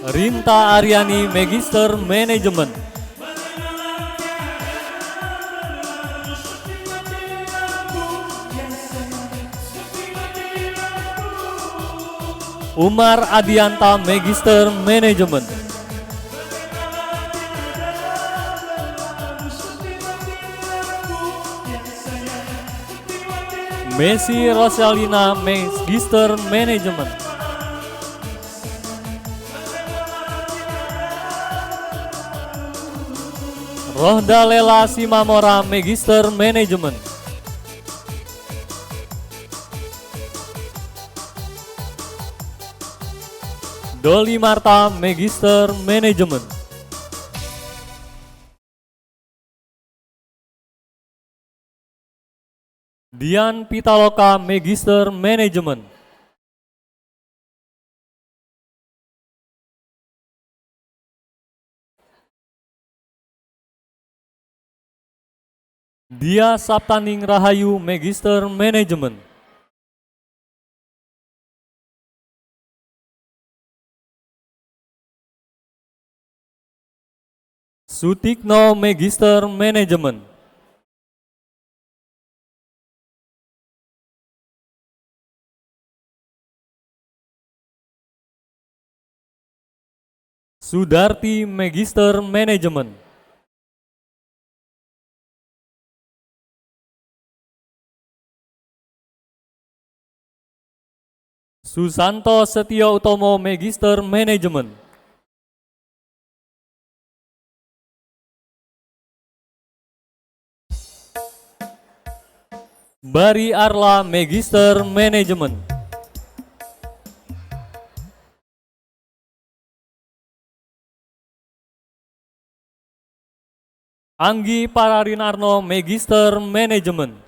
Rinta Aryani, Magister Manajemen. Umar Adianta, Magister Manajemen. Messi Rosalina, Magister Manajemen. Rohda Lela Simamora, Magister Manajemen. Doli Marta, Magister Manajemen. Dian Pitaloka, Magister Manajemen. Dia Saptaning Rahayu, Magister Manajemen. Sutikno, Magister Manajemen. Sudarti Magister Manajemen. Susanto Setio Utomo Magister Manajemen. Bari Arla Magister Manajemen. Anggi Pararinarno Magister Manajemen.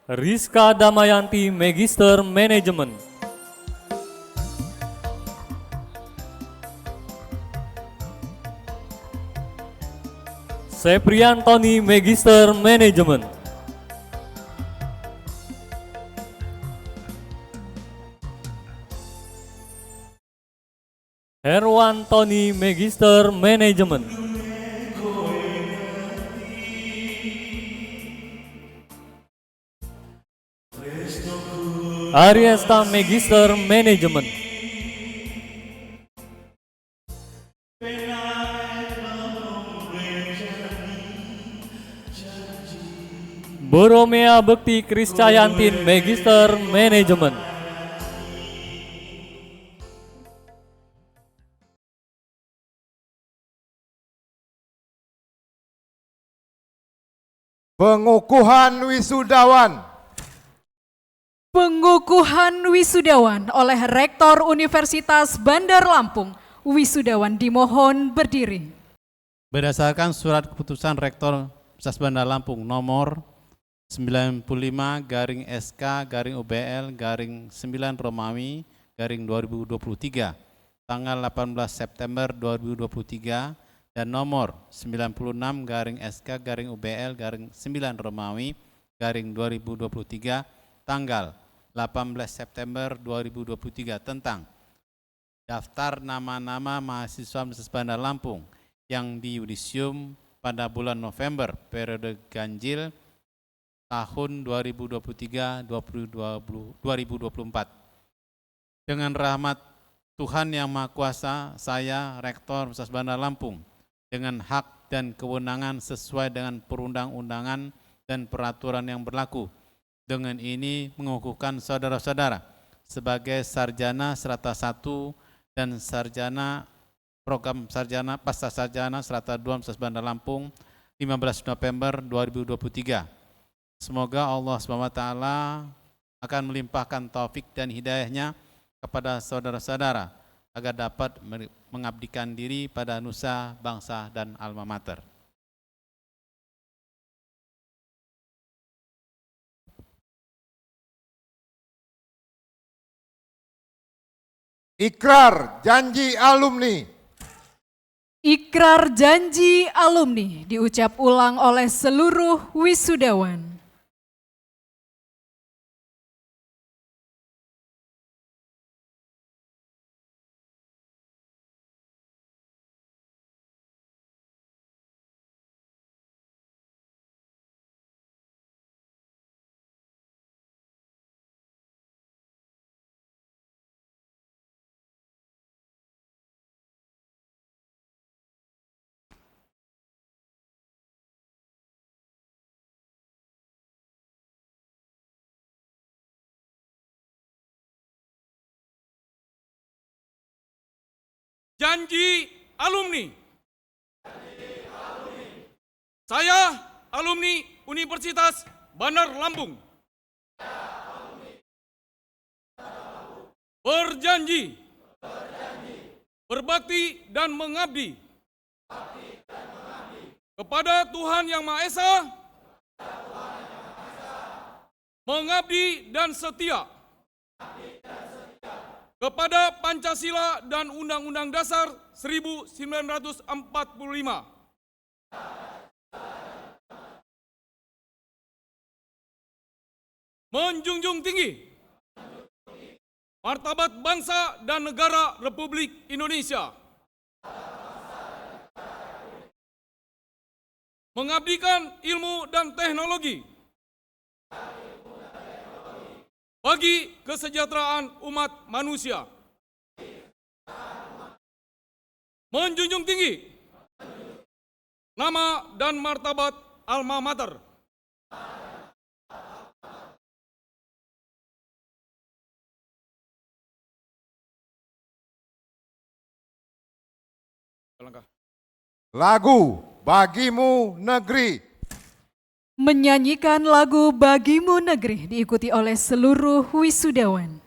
Rizka Damayanti Magister Manajemen. Seprian Tony Magister Manajemen. Herwan Tony Magister Manajemen. Ariesta Magister Manajemen. Boromea Bekti Kriscayantin Magister Manajemen.
Pengukuhan wisudawan.
Pengukuhan wisudawan oleh Rektor Universitas Bandar Lampung. Wisudawan dimohon berdiri.
Berdasarkan surat keputusan Rektor Universitas Bandar Lampung nomor 95/SK/UBL/9 Romawi -2023 tanggal 18 September 2023 dan nomor 96/SK/UBL/9 Romawi -2023 tanggal 18 September 2023 tentang daftar nama-nama mahasiswa Universitas Bandar Lampung yang di yudisium pada bulan November periode ganjil tahun 2023-2024. Dengan rahmat Tuhan Yang Maha Kuasa, saya Rektor Universitas Bandar Lampung dengan hak dan kewenangan sesuai dengan perundang-undangan dan peraturan yang berlaku. Dengan ini mengukuhkan saudara-saudara sebagai sarjana serata 1 dan sarjana program sarjana pasca sarjana serata 2 Universitas Bandar Lampung 15 November 2023. Semoga Allah SWT akan melimpahkan taufik dan hidayahnya kepada saudara-saudara agar dapat mengabdikan diri pada nusa, bangsa, dan alma mater.
Ikrar janji alumni.
Ikrar janji alumni diucap ulang oleh seluruh wisudawan.
Janji alumni. Saya alumni Universitas Bandar Lampung. Berjanji. Berbakti dan mengabdi. Kepada Tuhan Yang Maha Esa. Mengabdi dan setia. Kepada Pancasila dan Undang-Undang Dasar 1945. Menjunjung tinggi martabat bangsa dan negara Republik Indonesia. Mengabdikan ilmu dan teknologi bagi kesejahteraan umat manusia. Menjunjung tinggi nama dan martabat Alma Mater.
Lagu Bagimu Negeri.
Menyanyikan lagu Bagimu Negeri diikuti oleh seluruh wisudawan.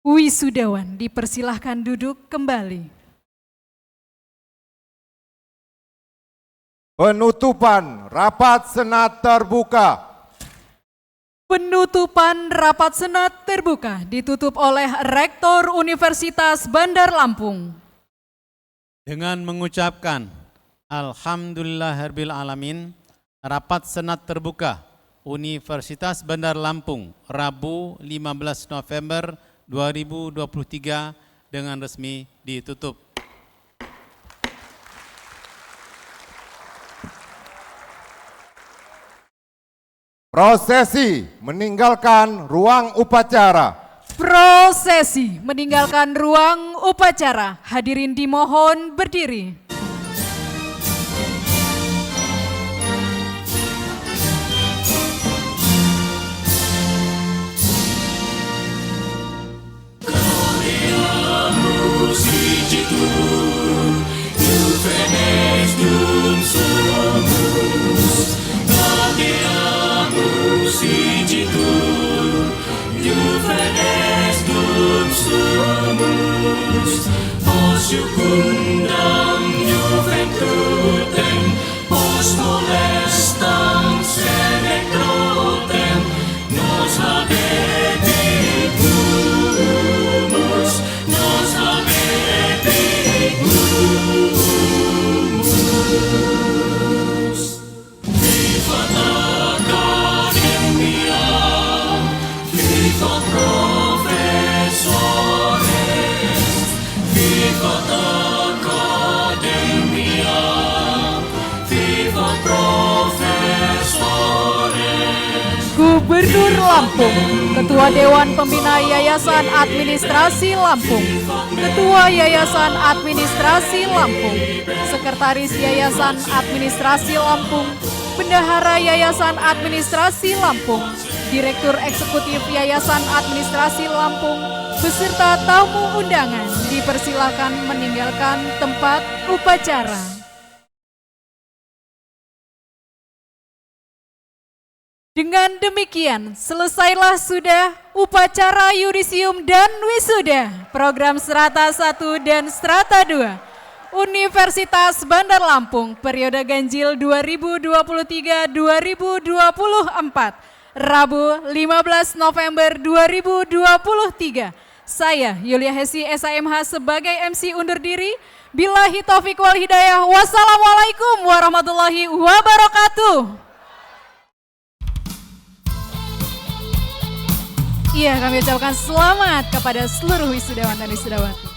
Wisudawan dipersilahkan duduk kembali.
Penutupan rapat senat terbuka.
Penutupan rapat senat terbuka ditutup oleh Rektor Universitas Bandar Lampung.
Dengan mengucapkan Alhamdulillahirabbil alamin, rapat senat terbuka Universitas Bandar Lampung Rabu 15 November 2023 dengan resmi ditutup.
Prosesi meninggalkan ruang upacara.
Prosesi meninggalkan ruang upacara. Hadirin dimohon berdiri. Gubernur Lampung, Ketua Dewan Pembina Yayasan Administrasi Lampung, Ketua Yayasan Administrasi Lampung, Sekretaris Yayasan Administrasi Lampung, Bendahara Yayasan Administrasi Lampung, Direktur Eksekutif Yayasan Administrasi Lampung, beserta tamu undangan dipersilakan meninggalkan tempat upacara. Dengan demikian, selesailah sudah upacara yudisium dan wisuda program Strata 1 dan Strata 2 Universitas Bandar Lampung periode ganjil 2023-2024 Rabu 15 November 2023 Saya, Yulia Hesi, SAMH sebagai MC undur diri. Billahi taufiq wal hidayah. Wassalamualaikum warahmatullahi wabarakatuh. Iya, kami ucapkan selamat kepada seluruh wisudawan dan wisudawati.